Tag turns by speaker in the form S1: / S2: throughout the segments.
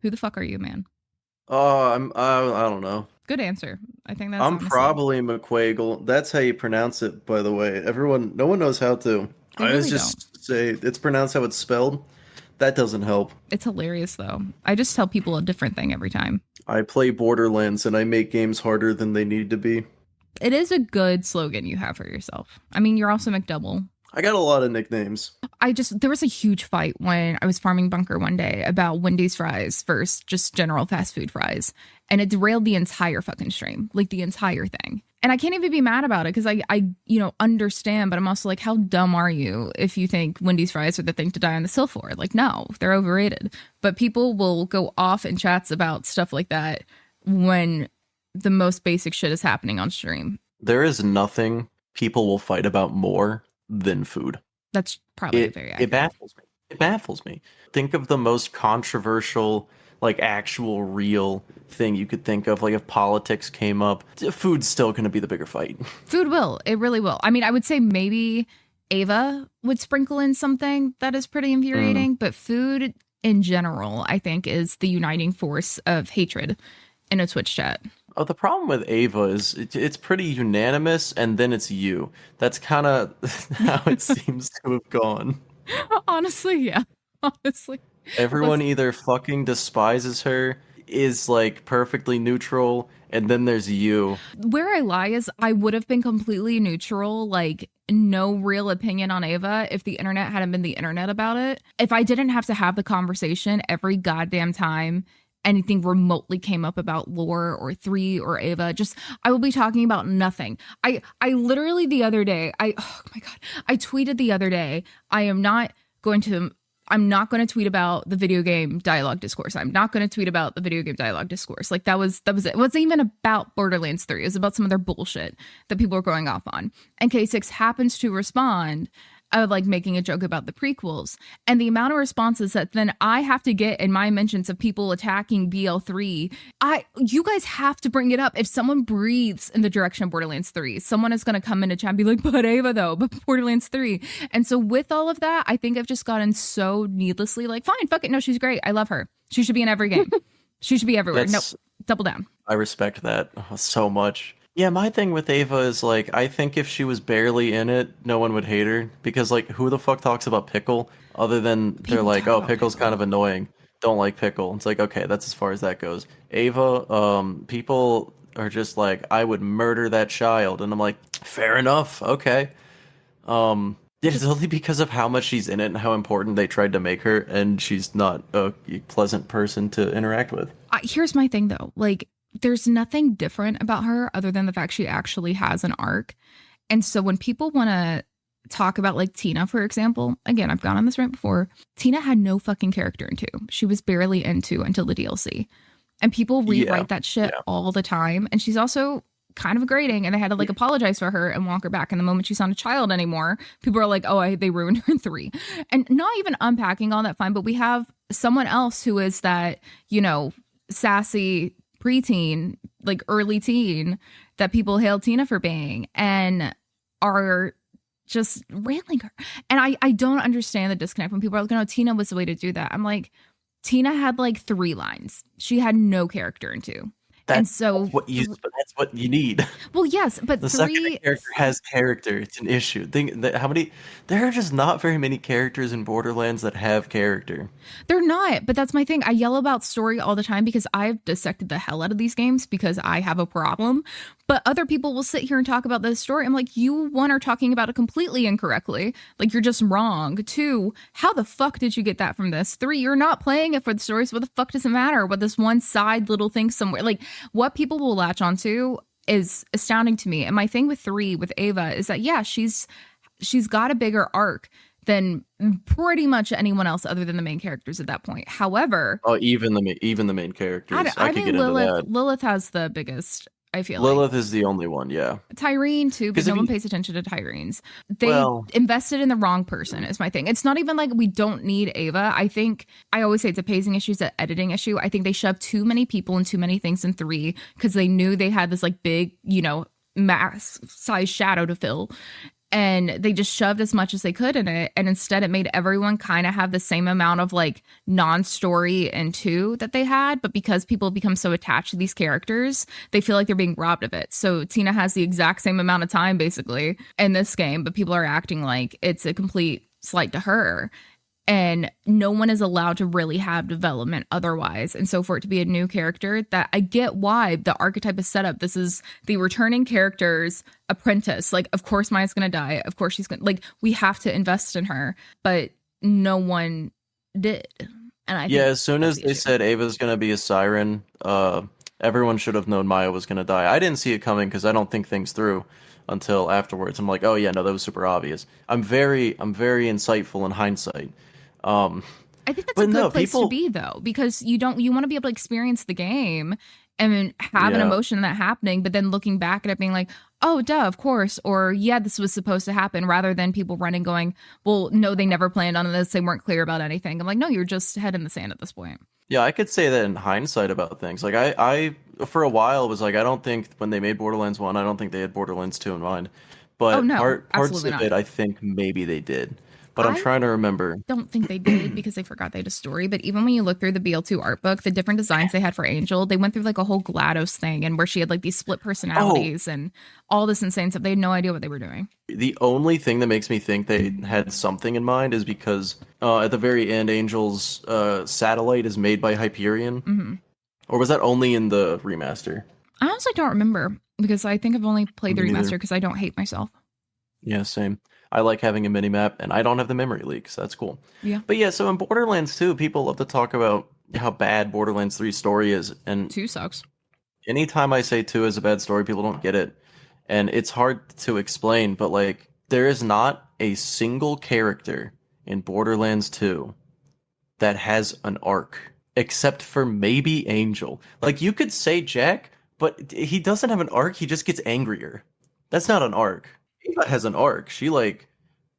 S1: Who the fuck are you, man?
S2: I don't know.
S1: Good answer. I think that's
S2: I'm
S1: honestly.
S2: probably Miqueagul. That's how you pronounce it, by the way. No one knows how to.
S1: They
S2: I always
S1: really don't.
S2: just say it's pronounced how it's spelled. That doesn't help.
S1: It's hilarious though. I just tell people a different thing every time.
S2: I play Borderlands and I make games harder than they need to be.
S1: It is a good slogan you have for yourself. I mean, you're also McDouble.
S2: I got a lot of nicknames.
S1: There was a huge fight when I was farming bunker one day about Wendy's fries versus just general fast food fries. And it derailed the entire fucking stream, like the entire thing. And I can't even be mad about it because understand, but I'm also like, how dumb are you if you think Wendy's fries are the thing to die on the hill for? Like, no, they're overrated. But people will go off in chats about stuff like that when the most basic shit is happening on stream.
S2: There is nothing people will fight about more than food.
S1: That's probably very accurate.
S2: It baffles me. It baffles me. Think of the most controversial, like actual real thing you could think of. Like if politics came up, food's still going to be the bigger fight.
S1: Food will. It really will. I mean, I would say maybe Ava would sprinkle in something that is pretty infuriating, but food in general, I think, is the uniting force of hatred in a Twitch chat.
S2: Oh, the problem with Ava is it's pretty unanimous, and then it's you. That's kind of how it seems to have gone.
S1: Honestly, yeah. Honestly.
S2: Everyone either fucking despises her, is like perfectly neutral, and then there's you.
S1: Where I lie is I would have been completely neutral, like no real opinion on Ava if the internet hadn't been the internet about it. If I didn't have to have the conversation every goddamn time anything remotely came up about lore or 3 or Ava, just I will be talking about nothing. I literally the other day, oh my god, I tweeted the other day, I'm not going to tweet about the video game dialogue discourse. I'm not going to tweet about the video game dialogue discourse. Like that was it. It wasn't even about Borderlands 3. It was about some other bullshit that people were going off on. And K6 happens to respond of like making a joke about the prequels, and the amount of responses that then I have to get in my mentions of people attacking BL3. You guys have to bring it up. If someone breathes in the direction of Borderlands 3, someone is going to come into chat and be like, but Ava though, but Borderlands 3. And so with all of that, I think I've just gotten so needlessly like, fine, fuck it. No, she's great. I love her. She should be in every game. She should be everywhere. No, double down.
S2: I respect that so much. Yeah, my thing with Ava is like, I think if she was barely in it, no one would hate her because like, who the fuck talks about Pickle other than they're like, oh, Pickle's kind of annoying. Don't like Pickle. It's like, okay, that's as far as that goes. Ava, people are just like, I would murder that child, and I'm like, fair enough, okay. It's only because of how much she's in it and how important they tried to make her, and she's not a pleasant person to interact with.
S1: Here's my thing though, like, there's nothing different about her other than the fact she actually has an arc. And so when people want to talk about like Tina, for example, again, I've gone on this rant before. Tina had no fucking character in 2. She was barely in 2 until the DLC. And people rewrite that shit all the time. And she's also kind of grating, and they had to like apologize for her and walk her back. And the moment she's not a child anymore, people are like, oh, they ruined her in 3. And not even unpacking all that fine, but we have someone else who is that, sassy preteen, like early teen, that people hail Tina for being and are just railing her. And I don't understand the disconnect when people are like, no, Tina was the way to do that. I'm like, Tina had like 3 lines. She had no character in 2. That's
S2: what you need.
S1: Well, yes, but
S2: the second character has character. It's an issue. There are just not very many characters in Borderlands that have character.
S1: They're not, but that's my thing. I yell about story all the time because I've dissected the hell out of these games because I have a problem. But other people will sit here and talk about this story. I'm like, you, 1, are talking about it completely incorrectly. Like, you're just wrong. 2, how the fuck did you get that from this? 3, you're not playing it for the story, so what the fuck does it matter what this one side little thing somewhere? Like, what people will latch onto is astounding to me. And my thing with 3, with Ava, is that, yeah, she's got a bigger arc than pretty much anyone else other than the main characters at that point. However...
S2: Oh, even the main characters. I could get into that.
S1: Lilith has the biggest... I feel
S2: Lilith is the only one, yeah.
S1: Tyrene too, but no one pays attention to Tyrene's. They invested in the wrong person is my thing. It's not even like we don't need Ava. I think I always say it's a pacing issue, it's an editing issue. I think they shoved too many people and too many things in 3 because they knew they had this like big, mass size shadow to fill. and they just shoved as much as they could in it, and instead it made everyone kind of have the same amount of like non-story in 2 that they had, but because people become so attached to these characters, they feel like they're being robbed of it. So Tina has the exact same amount of time basically in this game, but people are acting like it's a complete slight to her, and no one is allowed to really have development otherwise. And so for it to be a new character, that I get why the archetype is set up. This is the returning character's apprentice. Like, of course Maya's gonna die, of course she's gonna, like, we have to invest in her, but no one did. And I think
S2: as soon as
S1: the
S2: they
S1: issue.
S2: said Ava's gonna be a siren, everyone should have known Maya was gonna die. I didn't see it coming because I don't think things through until afterwards. I'm like, oh yeah, no, that was super obvious. I'm very insightful in hindsight. Um,
S1: I think that's a
S2: but no,
S1: good place to
S2: people,
S1: be though, because you want to be able to experience the game and have an
S2: yeah.
S1: emotion in that happening, but then looking back at it being like, oh duh, of course, or yeah, this was supposed to happen, rather than people running going, well, no, they never planned on this, they weren't clear about anything. I'm like, no, you're just head in the sand at this point.
S2: Yeah, I could say that in hindsight about things. Like I for a while was like, I don't think when they made Borderlands 1, I don't think they had Borderlands 2 in mind.
S1: Oh
S2: But
S1: no,
S2: parts
S1: absolutely
S2: of
S1: not.
S2: it, I think maybe they did. But I'm
S1: I
S2: trying to remember.
S1: don't think they did because they forgot they had a story. But even when you look through the BL2 art book, the different designs they had for Angel, they went through like a whole GLaDOS thing, and where she had like these split
S2: Oh,
S1: personalities and all this insane stuff. They had no idea what they were doing.
S2: the only thing that makes me think they had something in mind is because at the very end, Angel's satellite is made by Hyperion.
S1: Hmm.
S2: Or was that only in the remaster?
S1: I honestly don't remember because I think I've only played the
S2: Me
S1: remaster
S2: neither.
S1: because I don't hate myself.
S2: Yeah, same. I like having a mini map, and I don't have the memory leaks. That's cool.
S1: Yeah.
S2: But yeah, so in Borderlands 2, people love to talk about how bad Borderlands 3 story is, and
S1: 2 sucks.
S2: anytime I say 2 is a bad story, people don't get it. And it's hard to explain, but like there is not a single character in Borderlands 2 that has an arc except for maybe Angel. Like you could say Jack, but he doesn't have an arc, he just gets angrier. That's not an arc. Ava has an arc. She like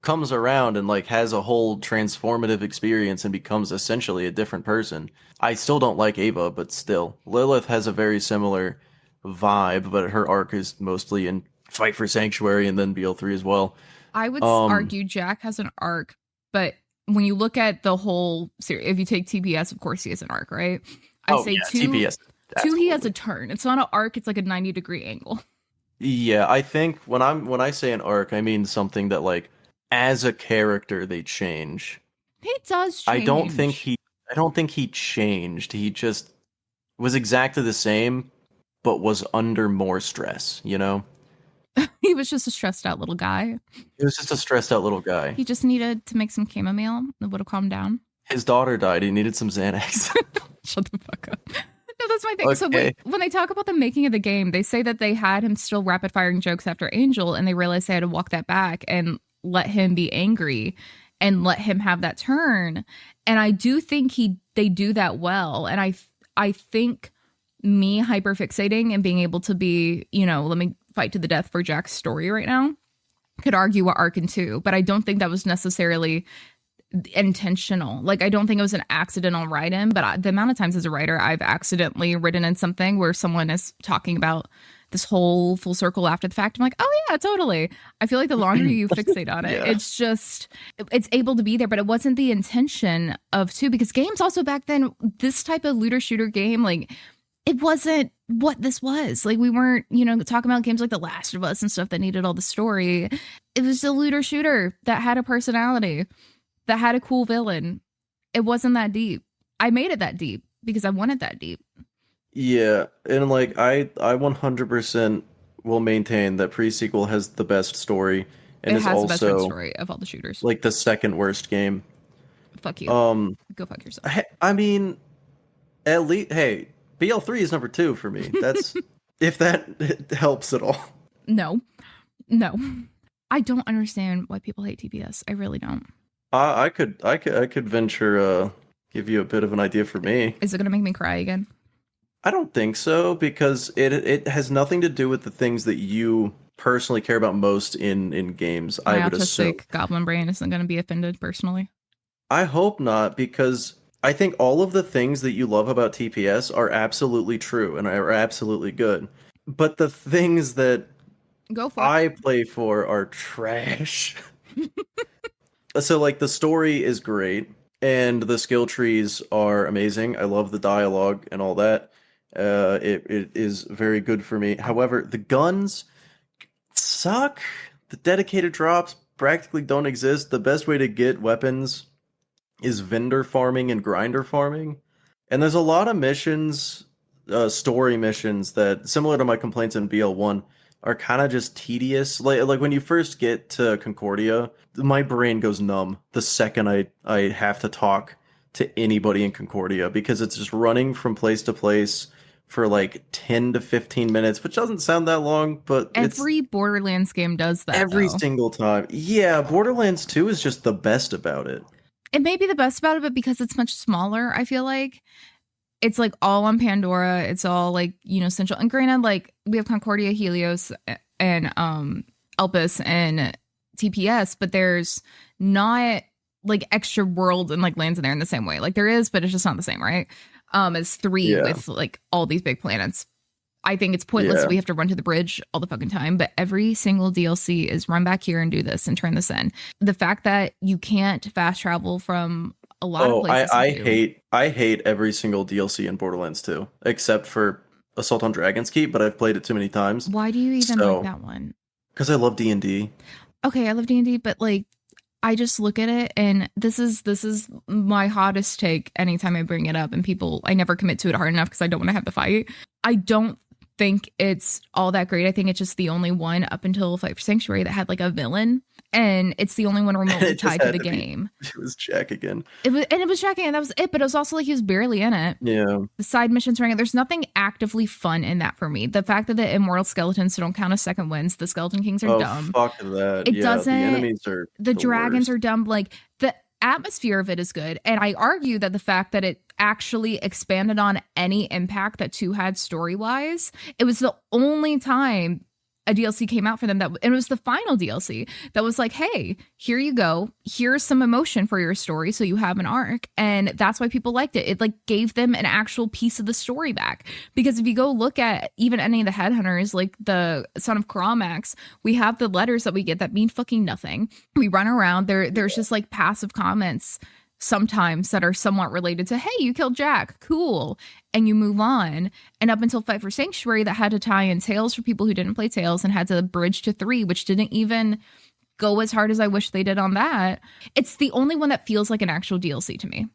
S2: comes around and like has a whole transformative experience and becomes essentially a different person. I still don't like Ava, but still. Lilith has a very similar vibe, but her arc is mostly in Fight for Sanctuary and then BL3 as well.
S1: I would
S2: Um
S1: argue Jack has an arc, but when you look at the whole series, if you take TPS, of course he has an arc, right? I
S2: oh
S1: say
S2: yeah,
S1: 2,
S2: TPS.
S1: 2 he has a
S2: Absolutely.
S1: turn. It's not an arc, it's like a 90-degree angle.
S2: Yeah, I think when I say an arc, I mean something that like as a character they change.
S1: He does
S2: I don't think
S1: change.
S2: he I don't think he changed. He just was exactly the same but was under more stress, you know?
S1: He was just a stressed out little guy.
S2: He was just a stressed out little guy.
S1: He just needed to make some chamomile that would have calmed down.
S2: His daughter died. He needed some Xanax.
S1: Shut the fuck up. No, that's my thing. So
S2: Okay.
S1: when they talk about the making of the game, they say that they had him still rapid firing jokes after Angel, and they realized they had to walk that back and let him be angry and let him have that turn. And I do think they do that well. And I think me hyperfixating and being able to be, let me fight to the death for Jack's story right now could argue what Arkin 2, but I don't think that was necessarily intentional. Like, I don't think it was an accidental write in, but the amount of times as a writer I've accidentally written in something where someone is talking about this whole full circle after the fact, I'm like, oh yeah, totally. I feel like the longer you fixate on it,
S2: Yeah.
S1: it's just, it's able to be there, but it wasn't the intention of 2, because games also back then, this type of looter shooter game, like, it wasn't what this was. Like, we weren't, talking about games like The Last of Us and stuff that needed all the story. It was a looter shooter that had a personality, that had a cool villain. It wasn't that deep. I made it that deep because I wanted that deep.
S2: Yeah, and like I 100% will maintain that pre-sequel has the best story and
S1: It
S2: is
S1: has the best friend
S2: also
S1: story of all the shooters.
S2: like the second worst game.
S1: Fuck you.
S2: Um
S1: Go fuck yourself.
S2: I mean at least hey, BL3 is number 2 for me. That's if that helps at all.
S1: No. No. I don't understand why people hate TPS. I really don't.
S2: I could venture give you a bit of an idea for me.
S1: Is it going to make me cry again?
S2: I don't think so because it has nothing to do with the things that you personally care about most in games,
S1: My
S2: I would assume.
S1: autistic goblin brain isn't going to be offended personally.
S2: I hope not because I think all of the things that you love about TPS are absolutely true and are absolutely good. But the things that
S1: Go for it.
S2: I play for are trash. So like the story is great and the skill trees are amazing. I love the dialogue and all that. It is very good for me. However, the guns suck. The dedicated drops practically don't exist. The best way to get weapons is vendor farming and grinder farming. And there's a lot of missions, story missions that, similar to my complaints in BL1, are kind of just tedious. Like when you first get to Concordia, my brain goes numb the second I have to talk to anybody in Concordia because it's just running from place to place for like 10 to 15 minutes, which doesn't sound that long, but it's
S1: Every Borderlands game does that
S2: every
S1: though.
S2: single time. Yeah, Borderlands 2 is just the best about it.
S1: It may be the best about it, but because it's much smaller, I feel like it's like all on Pandora. It's all like, central. And granted, like we have Concordia, Helios, and Elpis and TPS, but there's not like extra world and like lands in there in the same way. Like there is, but it's just not the same, right? As 3
S2: Yeah.
S1: with like all these big planets. I think it's pointless.
S2: Yeah.
S1: We have to run to the bridge all the fucking time, but every single DLC is run back here and do this and turn this in. The fact that you can't fast travel from a lot of places.
S2: I hate every single DLC in Borderlands 2, except for Assault on Dragon's Keep, but I've played it too many times.
S1: Why do you even like that one?
S2: Because I love D&D.
S1: Okay, I love D&D, but like I just look at it and this is my hottest take anytime I bring it up, and I never commit to it hard enough because I don't want to have the fight. I don't think it's all that great. I think it's just the only one up until Fight for Sanctuary that had like a villain, and it's the only one remotely tied to the game.
S2: It was Jack again.
S1: It was Jack, and that was it. But it was also like he was barely in it.
S2: Yeah.
S1: The side missions running. There's nothing actively fun in that for me. The fact that the immortal skeletons don't count as second wins. The skeleton kings are dumb.
S2: Fuck that.
S1: It doesn't.
S2: The enemies are
S1: the dragons
S2: worst.
S1: are dumb. Like the atmosphere of it is good, and I argue that the fact that it actually expanded on any impact that 2 had story wise, it was the only time a DLC came out for them and it was the final DLC that was like, hey, here you go, here's some emotion for your story, so you have an arc. And that's why people liked it. It like gave them an actual piece of the story back, because if you go look at even any of the headhunters, like the Son of Karamax, we have the letters that we get that mean fucking nothing. We run around there's just like passive comments sometimes that are somewhat related to, hey, you killed Jack, cool, and you move on. And up until Fight for Sanctuary, that had to tie in Tales for people who didn't play Tales, and had to bridge to 3, which didn't even go as hard as I wish they did on that. It's the only one that feels like an actual DLC to me.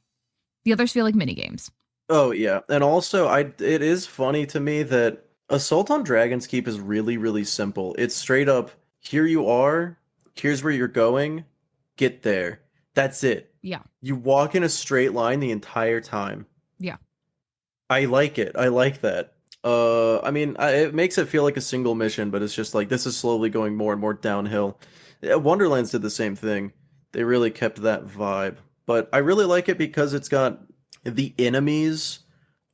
S1: The others feel like mini games.
S2: Oh yeah, and also it is funny to me that Assault on Dragon's Keep is really, really simple. It's straight up, here you are, here's where you're going, get there. That's it.
S1: Yeah.
S2: You walk in a straight line the entire time.
S1: Yeah.
S2: I like it. I like that. I mean, it makes it feel like a single mission, but it's just like, this is slowly going more and more downhill. Wonderlands did the same thing. They really kept that vibe. But I really like it because it's got, the enemies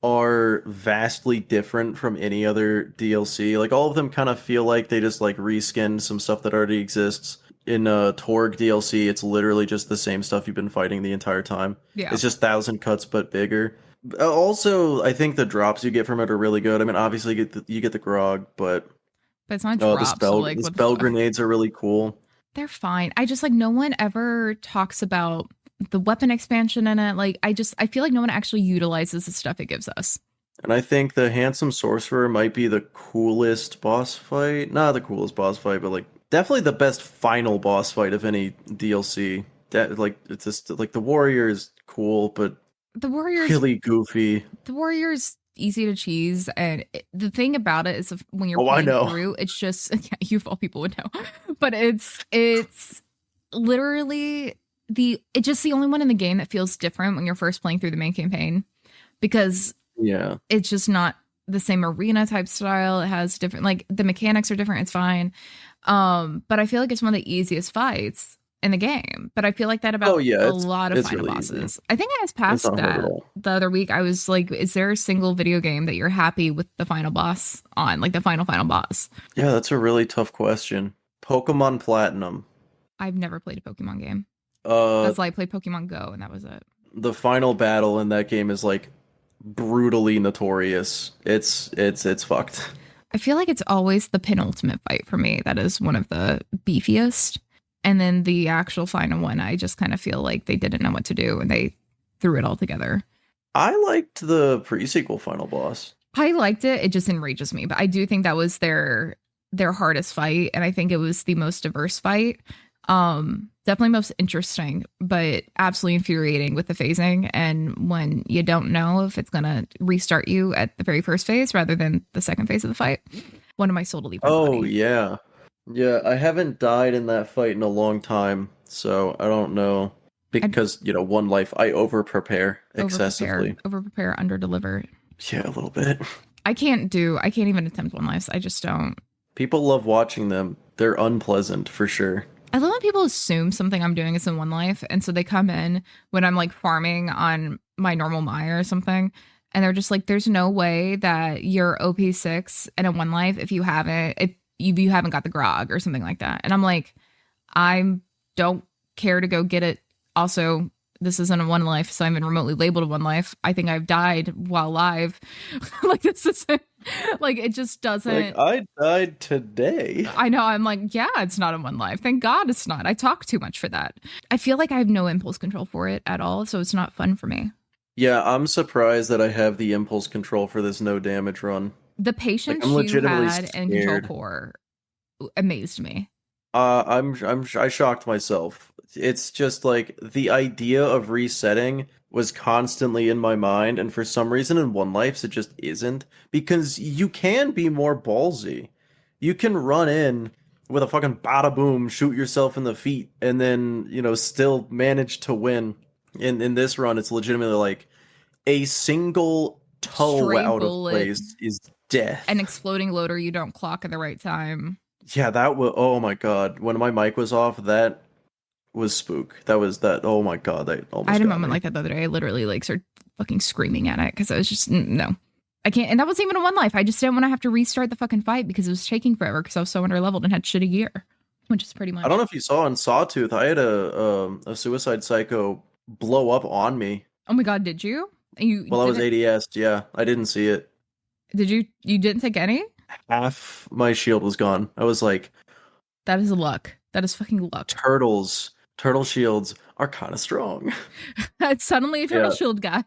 S2: are vastly different from any other DLC. Like, all of them kind of feel like they just like reskinned some stuff that already exists. In Torg DLC, it's literally just the same stuff you've been fighting the entire time.
S1: Yeah.
S2: It's just 1,000 cuts but bigger. Also, I think the drops you get from it are really good. I mean, obviously you get the grog, but
S1: it's not drops.
S2: The spell grenades are really cool.
S1: They're fine. I just like, no one ever talks about the weapon expansion in it. Like I feel like no one actually utilizes the stuff it gives us.
S2: And I think the Handsome Sorcerer might be the coolest boss fight. Not the coolest boss fight, but like definitely the best final boss fight of any DLC. That like, it's just like the warrior is cool, but
S1: the warrior's
S2: really goofy.
S1: The warrior's easy to cheese, and the thing about it is when you're playing through, it's just, yeah, you of all people would know, but it's literally it's just the only one in the game that feels different when you're first playing through the main campaign, because
S2: yeah,
S1: it's just not the same arena type style. It has different, like the mechanics are different. It's fine. But I feel like it's one of the easiest fights in the game. But I feel like that about a lot of final bosses. I think I was past that the other week. I was like, is there a single video game that you're happy with the final boss on? Like the final boss?
S2: Yeah, that's a really tough question. Pokemon Platinum.
S1: I've never played a Pokemon game. That's why I played Pokemon Go, and that was it.
S2: The final battle in that game is like brutally notorious. It's fucked.
S1: I feel like it's always the penultimate fight for me that is one of the beefiest. And then the actual final one, I just kind of feel like they didn't know what to do and they threw it all together.
S2: I liked the pre-sequel final boss.
S1: I liked it. It just enrages me. But I do think that was their hardest fight. And I think it was the most diverse fight. Definitely most interesting, but absolutely infuriating with the phasing. And when you don't know if it's going to restart you at the very first phase rather than the second phase of the fight. One of my soul to leave my body.
S2: Yeah. Yeah, I haven't died in that fight in a long time, so I don't know. Because, one life, I over-prepare excessively.
S1: Over-prepare, under-deliver.
S2: Yeah, a little bit.
S1: I can't even attempt one life. I just don't.
S2: People love watching them. They're unpleasant, for sure.
S1: I love when people assume something I'm doing is in one life, and so they come in when I'm like farming on my normal Maya or something, and they're just like, there's no way that you're OP6 in a one life if you haven't got the grog or something like that. And I'm like, I don't care to go get it. Also, this isn't a one life, so I'm in remotely labeled a one life. I think I've died while live. Like, this isn't, like, it just doesn't.
S2: Like, I died today.
S1: I know. I'm like, yeah, it's not a one life. Thank God it's not. I talk too much for that. I feel like I have no impulse control for it at all, so it's not fun for me.
S2: Yeah, I'm surprised that I have the impulse control for this no damage run.
S1: The patience you had in Control Core amazed me.
S2: I shocked myself. It's just like the idea of resetting was constantly in my mind, and for some reason in One Life's it just isn't, because you can be more ballsy. You can run in with a fucking bada boom, shoot yourself in the feet, and then, still manage to win. In this run, it's legitimately like a single toe
S1: Stray
S2: out
S1: bullet,
S2: of place is death.
S1: An exploding loader you don't clock at the right time.
S2: Yeah, that was, oh my god. When my mic was off, that was spook. Oh my god, that almost
S1: I had a
S2: got
S1: moment
S2: me.
S1: like that the other day. I literally like started fucking screaming at it because I was just, no. I can't, and that wasn't even a one life. I just didn't want to have to restart the fucking fight because it was taking forever because I was so under leveled and had shitty gear, which is pretty much.
S2: I don't know if you saw in Sawtooth, I had a Suicide Psycho blow up on me.
S1: Oh my god, did you?
S2: Well, I was ADS'd, yeah. I didn't see it.
S1: Did you? You didn't take any?
S2: Half my shield was gone. I was like,
S1: that is luck. That is fucking luck.
S2: Turtle shields are kind of strong.
S1: It's suddenly a turtle shield guy.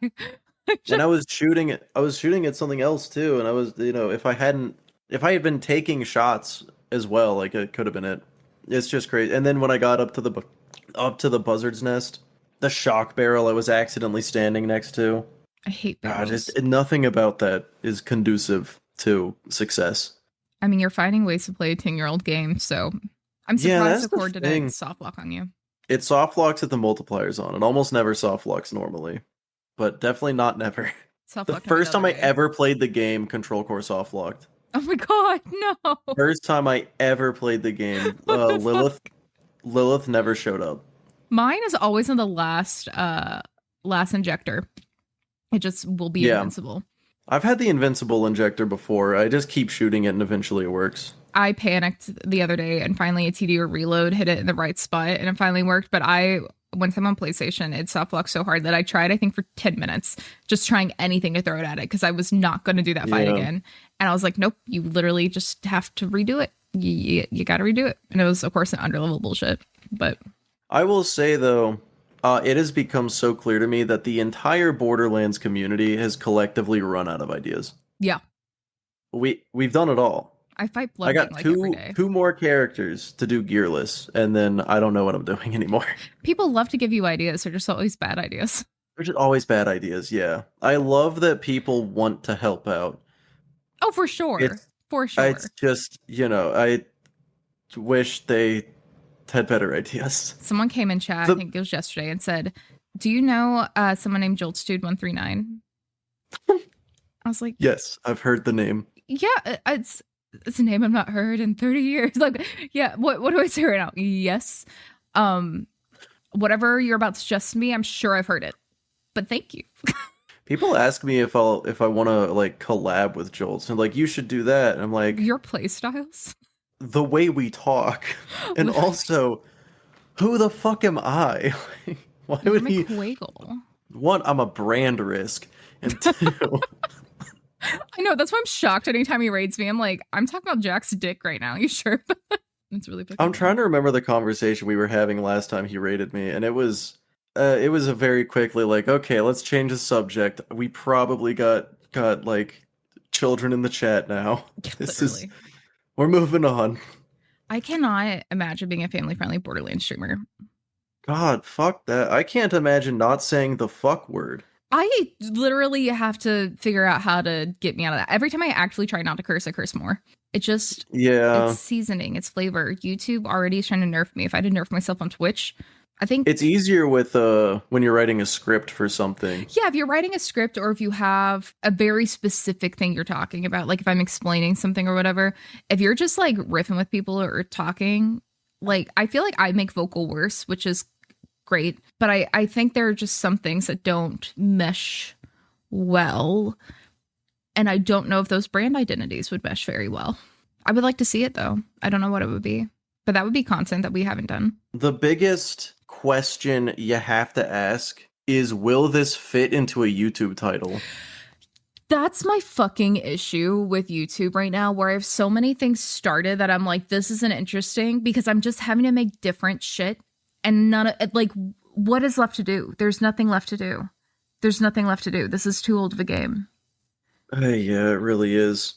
S2: And I was shooting at something else too, and I was, if I had been taking shots as well, like, it could have been it. It's just crazy. And then when I got up to the buzzard's nest, the shock barrel I was accidentally standing next to.
S1: I hate barrels.
S2: God, nothing about that is conducive to success.
S1: I mean, you're finding ways to play a 10-year-old game, so I'm surprised the core didn't soft lock on you.
S2: It soft locks if the multiplier's on. It almost never soft locks normally, but definitely not never. The first time I ever played the game, Control Core soft locked.
S1: Oh my god, no!
S2: First time I ever played the game, Lilith never showed up.
S1: Mine is always in the last injector. It just will be invincible.
S2: I've had the invincible injector before. I just keep shooting it and eventually it works.
S1: I panicked the other day and finally a TD or reload hit it in the right spot and it finally worked. But one time on PlayStation, it soft locked so hard that I tried, I think, for 10 minutes, just trying anything to throw it at it because I was not going to do that fight again. And I was like, nope, you literally just have to redo it. You got to redo it. And it was, of course, an underlevel bullshit. But
S2: I will say, though, it has become so clear to me that the entire Borderlands community has collectively run out of ideas.
S1: Yeah.
S2: We've done it all.
S1: I fight blood every day.
S2: Two more characters to do gearless, and then I don't know what I'm doing anymore.
S1: People love to give you ideas. They're just always bad ideas.
S2: They're just always bad ideas, yeah. I love that people want to help out.
S1: Oh, for sure.
S2: It's just, I wish they had better ideas.
S1: Someone came in chat, I think it was yesterday, and said, do you know someone named Joltstude139? I was like,
S2: yes, I've heard the name.
S1: Yeah, it's a name I've not heard in 30 years. Like, yeah, what do I say right now? Yes. Whatever you're about to suggest to me, I'm sure I've heard it. But thank you. People
S2: ask me if I want to like collab with Jolts, and like, you should do that. And I'm like,
S1: your play styles,
S2: the way we talk, and also, who the fuck am I? Why would
S1: Miqueagul.
S2: One, I'm a brand risk, and two,
S1: I know. That's why I'm shocked anytime he raids me. I'm like, I'm talking about Jack's dick right now. You sure? It's really
S2: I'm trying to remember the conversation we were having last time he rated me, and it was a very quickly like, okay, let's change the subject. We probably got like children in the chat now. This is we're moving on.
S1: I cannot imagine being a family-friendly Borderlands streamer.
S2: God, fuck that. I can't imagine not saying the fuck word.
S1: I literally have to figure out how to get me out of that. Every time I actually try not to curse, I curse more. It just, it's seasoning, it's flavor. YouTube already is trying to nerf me. If I had to nerf myself on Twitch, I think
S2: it's easier with when you're writing a script for something.
S1: Yeah, if you're writing a script or if you have a very specific thing you're talking about, like if I'm explaining something or whatever, if you're just like riffing with people or talking, like I feel like I make vocal worse, which is great. But I think there are just some things that don't mesh well. And I don't know if those brand identities would mesh very well. I would like to see it though. I don't know what it would be, but that would be content that we haven't done.
S2: The biggest question you have to ask is, will this fit into a YouTube title?
S1: That's my fucking issue with YouTube right now, where I have so many things started that I'm like, this isn't interesting because I'm just having to make different shit and none of like, what is left to do? There's nothing left to do. There's nothing left to do. This is too old of a game.
S2: Yeah, it really is.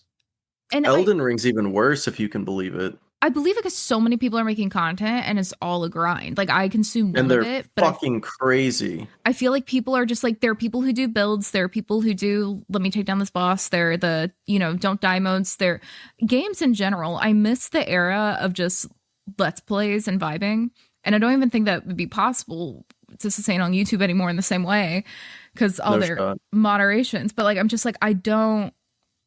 S2: And Elden Ring's even worse, if you can believe it.
S1: I believe because so many people are making content and it's all a grind. Like I consume none of it,
S2: but fucking crazy.
S1: I feel like people are just like, there are people who do builds, there are people who do let me take down this boss, there are the, you know, don't die modes, there games in general. I miss the era of just let's plays and vibing. And I don't even think that would be possible to sustain on YouTube anymore in the same way because all their moderations. But like I'm just like, I don't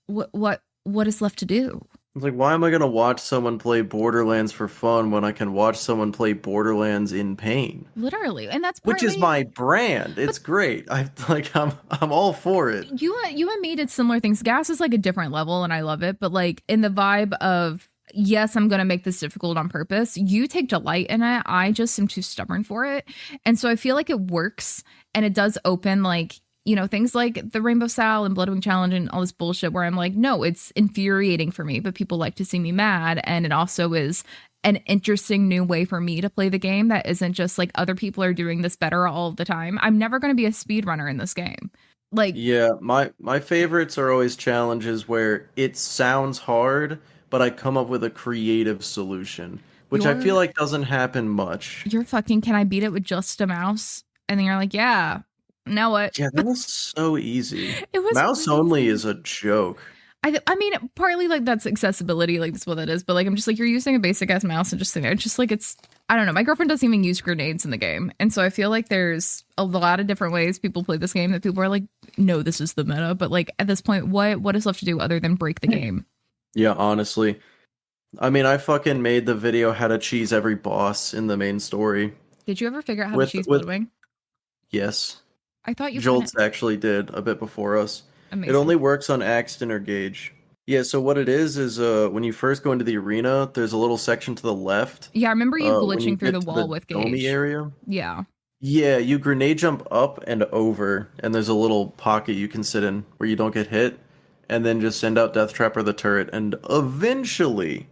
S1: what is left to do?
S2: It's like, why am I going to watch someone play Borderlands for fun when I can watch someone play Borderlands in pain?
S1: Literally. And that's
S2: partly, which is my brand. It's great. I'm all for it.
S1: You and me did similar things. Gas is like a different level and I love it. But like in the vibe of, yes, I'm going to make this difficult on purpose. You take delight in it. I just am too stubborn for it. And so I feel like it works and it does open like, you know, things like the Rainbow Sal and Bloodwing Challenge and all this bullshit where I'm like, no, it's infuriating for me, but people like to see me mad. And it also is an interesting new way for me to play the game that isn't just like other people are doing this better all the time. I'm never going to be a speedrunner in this game. Like,
S2: yeah, my favorites are always challenges where it sounds hard, but I come up with a creative solution, which I feel like doesn't happen much.
S1: You're fucking, can I beat it with just a mouse? And then you're like, yeah. Now what?
S2: Yeah, that was so easy. It was mouse only is a joke.
S1: I mean, partly like that's accessibility, like that's what that is. But like, I'm just like, you're using a basic ass mouse and just sitting there. It's just like, it's, I don't know. My girlfriend doesn't even use grenades in the game. And so I feel like there's a lot of different ways people play this game that people are like, no, this is the meta. But like at this point, what is left to do other than break the game?
S2: Yeah, honestly. I mean, I fucking made the video how to cheese every boss in the main story.
S1: Did you ever figure out how to cheese Bloodwing?
S2: Yes.
S1: I thought you
S2: Jolts actually did a bit before us.
S1: Amazing.
S2: It only works on Axton or Gauge. Yeah, so what it is when you first go into the arena, there's a little section to the left.
S1: Yeah, I remember you glitching through the wall with Gauge.
S2: Area.
S1: Yeah.
S2: Yeah, you grenade jump up and over, and there's a little pocket you can sit in where you don't get hit, and then just send out Death Trap or the turret, and eventually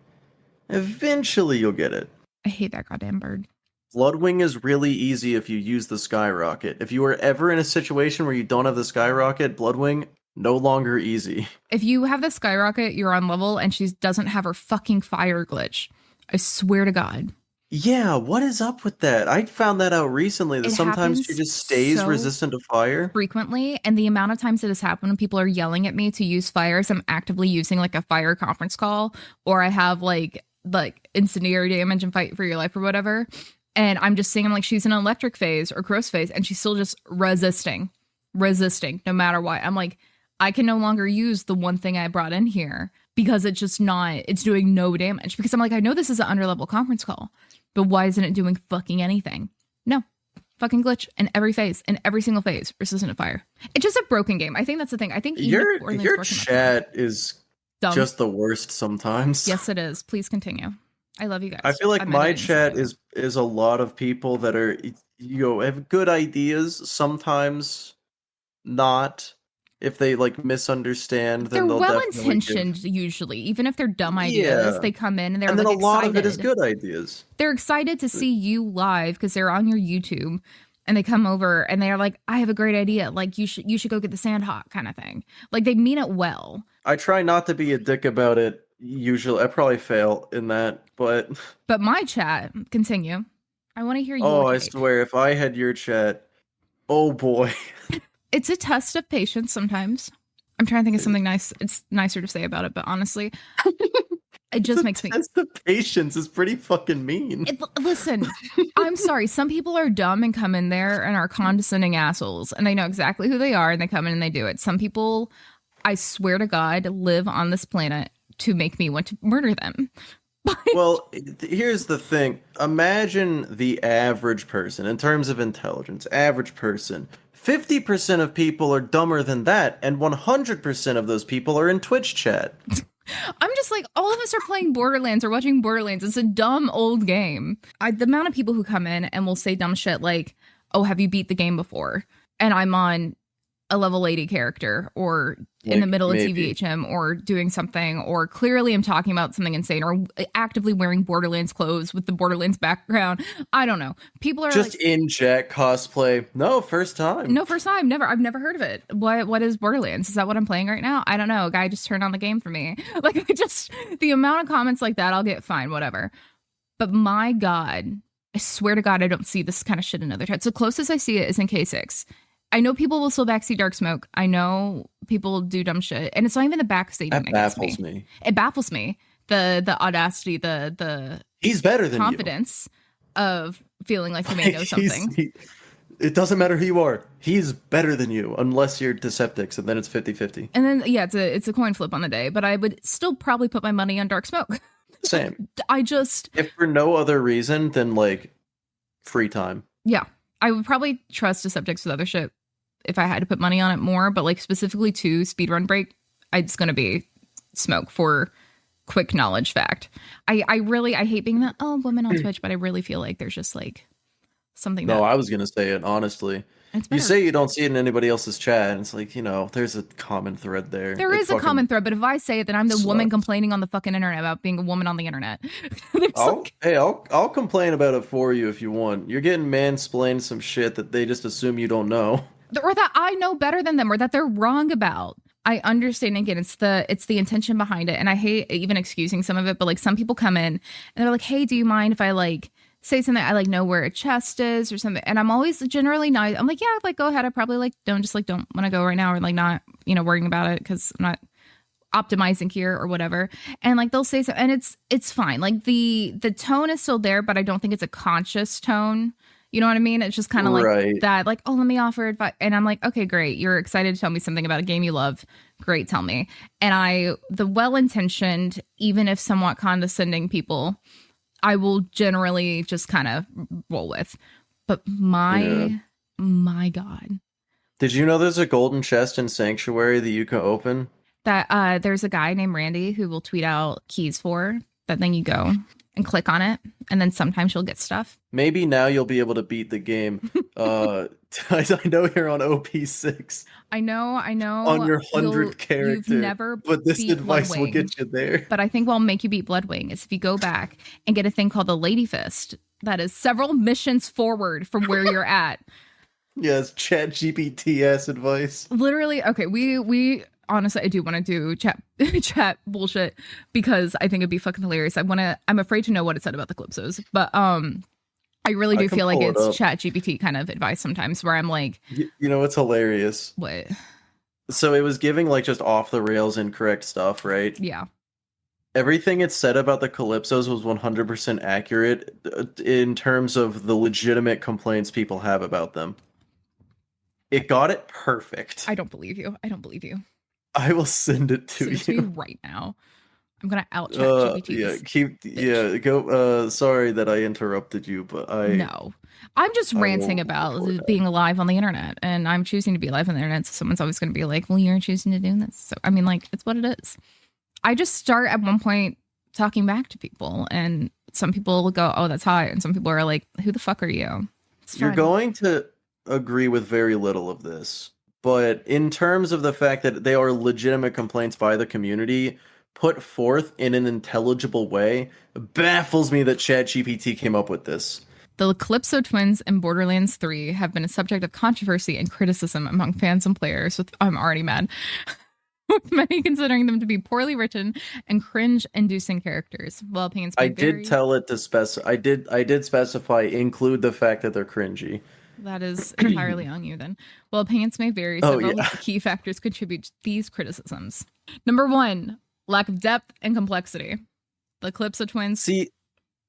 S2: you'll get it.
S1: I hate that goddamn bird.
S2: Bloodwing is really easy if you use the skyrocket. If you are ever in a situation where you don't have the skyrocket, Bloodwing, no longer easy.
S1: If you have the skyrocket, you're on level and she doesn't have her fucking fire glitch. I swear to God.
S2: Yeah, what is up with that? I found that out recently, that sometimes she just stays resistant to fire.
S1: Frequently, and the amount of times it has happened when people are yelling at me to use fires, I'm actively using like a fire conference call, or I have like incendiary damage and fight for your life or whatever. And I'm just saying, I'm like, she's in an electric phase or cross phase, and she's still just resisting no matter what. I'm like, I can no longer use the one thing I brought in here because it's just not, it's doing no damage. Because I'm like, I know this is an underlevel conference call, but why isn't it doing fucking anything? No, fucking glitch in every phase, in every single phase, resistant to fire. It's just a broken game. I think that's the thing. I think
S2: your chat is dumb. Just the worst sometimes.
S1: Yes, it is. Please continue. I love you guys.
S2: I feel like my chat is a lot of people that are, have good ideas, sometimes not. If they like misunderstand,
S1: They're
S2: then they'll
S1: well
S2: definitely
S1: intentioned usually. Even if they're dumb ideas,
S2: Yeah.
S1: they come in and they're
S2: And then
S1: like
S2: a lot of it is
S1: excited.
S2: good ideas.
S1: They're excited to see you live because they're on your YouTube, and they come over and they're like, I have a great idea. Like you should go get the Sandhawk kind of thing. Like they mean it well.
S2: I try not to be a dick about it. Usually, I probably fail in that, but
S1: But my chat, continue. I want to hear your
S2: oh, I
S1: take.
S2: swear, if I had your chat, oh boy.
S1: It's a test of patience sometimes. I'm trying to think of something nice. It's nicer to say about it, but honestly, it just makes me.
S2: Test of patience is pretty fucking mean.
S1: Listen, I'm sorry. Some people are dumb and come in there and are condescending assholes, and they know exactly who they are, and they come in and they do it. Some people, I swear to God, live on this planet to make me want to murder them.
S2: Well, here's the thing. Imagine the average person, in terms of intelligence, average person. 50% of people are dumber than that, and 100% of those people are in Twitch chat.
S1: I'm just like, all of us are playing Borderlands or watching Borderlands. It's a dumb old game. The amount of people who come in and will say dumb shit like, oh, have you beat the game before? And I'm on a level 80 character or in the middle of TVHM or doing something, or clearly I'm talking about something insane or actively wearing Borderlands clothes with the Borderlands background. I don't know. People are
S2: just
S1: like,
S2: in Jack cosplay. No, first time.
S1: no, first time. Never. I've never heard of it. What is Borderlands? Is that what I'm playing right now? I don't know. A guy just turned on the game for me. Like the amount of comments like that, I'll get fine, whatever. But my God, I swear to God, I don't see this kind of shit in other chats. The closest I see it is in K6. I know people will still backseat Dark Smoke. I know people do dumb shit, and it's not even the backseat that
S2: baffles me.
S1: It baffles me. The audacity, the
S2: he's better than
S1: confidence of feeling like you may know something.
S2: It doesn't matter who you are. He's better than you, unless you're Deceptics, and then it's 50-50.
S1: And then yeah, it's a coin flip on the day, but I would still probably put my money on Dark Smoke.
S2: Same.
S1: If
S2: for no other reason than like free time.
S1: Yeah, I would probably trust Deceptics with other shit if I had to put money on it more, but like specifically to speedrun break, it's gonna be Smoke for quick knowledge fact. I hate being the woman on Twitch, but I really feel like there's just like something.
S2: No, I was gonna say it honestly. You say you don't see it in anybody else's chat, and it's like, there's a common thread there.
S1: There is a common thread, but if I say it, then I'm the woman complaining on the fucking internet about being a woman on the internet.
S2: I'll complain about it for you if you want. You're getting mansplained some shit that they just assume you don't know.
S1: Or that I know better than them, or that they're wrong about. I understand. Again, it's the intention behind it, and I hate even excusing some of it. But like some people come in and they're like, "Hey, do you mind if I like say something? I like know where a chest is or something." And I'm always generally nice. I'm like, "Yeah, like go ahead. I probably like don't want to go right now, or like not worrying about it because I'm not optimizing here or whatever." And like they'll say something, and it's fine. Like the tone is still there, but I don't think it's a conscious tone. You know what I mean? It's just kind of like that, like, oh, let me offer advice. And I'm like, okay, great. You're excited to tell me something about a game you love. Great, tell me. And the well-intentioned, even if somewhat condescending people, I will generally just kind of roll with. But my God.
S2: Did you know there's a golden chest in Sanctuary that you can open?
S1: That there's a guy named Randy who will tweet out keys for that. Then you go and click on it, and then sometimes you'll get stuff.
S2: Maybe now you'll be able to beat the game. I know you're on OP6.
S1: I know.
S2: On your 100th character.
S1: You've never
S2: but this advice will get you there.
S1: But I think what will make you beat Bloodwing is if you go back and get a thing called the Lady Fist. That is several missions forward from where you're at.
S2: Yes, chat GPT-ass advice.
S1: Literally, okay, we honestly, I do want to do chat bullshit because I think it'd be fucking hilarious. I'm afraid to know what it said about the Calypsos, but I really do feel like it's chat GPT kind of advice sometimes where I'm like,
S2: you know, it's hilarious.
S1: What?
S2: So it was giving like just off the rails incorrect stuff, right?
S1: Yeah.
S2: Everything it said about the Calypsos was 100% accurate in terms of the legitimate complaints people have about them. It got it perfect.
S1: I don't believe you.
S2: I will send it to
S1: you right now. I'm gonna out chat GPT.
S2: Go. Sorry that I interrupted you, but
S1: I'm just ranting about being alive on the internet, and I'm choosing to be alive on the internet. So someone's always gonna be like, "Well, you're choosing to do this." So I mean, like, it's what it is. I just start at one point talking back to people, and some people will go, "Oh, that's hot," and some people are like, "Who the fuck are you?"
S2: You're going to agree with very little of this, but in terms of the fact that they are legitimate complaints by the community, put forth in an intelligible way, baffles me that ChatGPT came up with this.
S1: The Calypso twins in Borderlands 3 have been a subject of controversy and criticism among fans and players. I'm already mad. With many considering them to be poorly written and cringe-inducing characters. Well, opinions may vary.
S2: Did tell it to specify. I did specify include the fact that they're cringy.
S1: That is entirely on you then. Well, opinions may vary. Several key factors contribute to these criticisms. Number 1, lack of depth and complexity. The Calypso twins.
S2: See,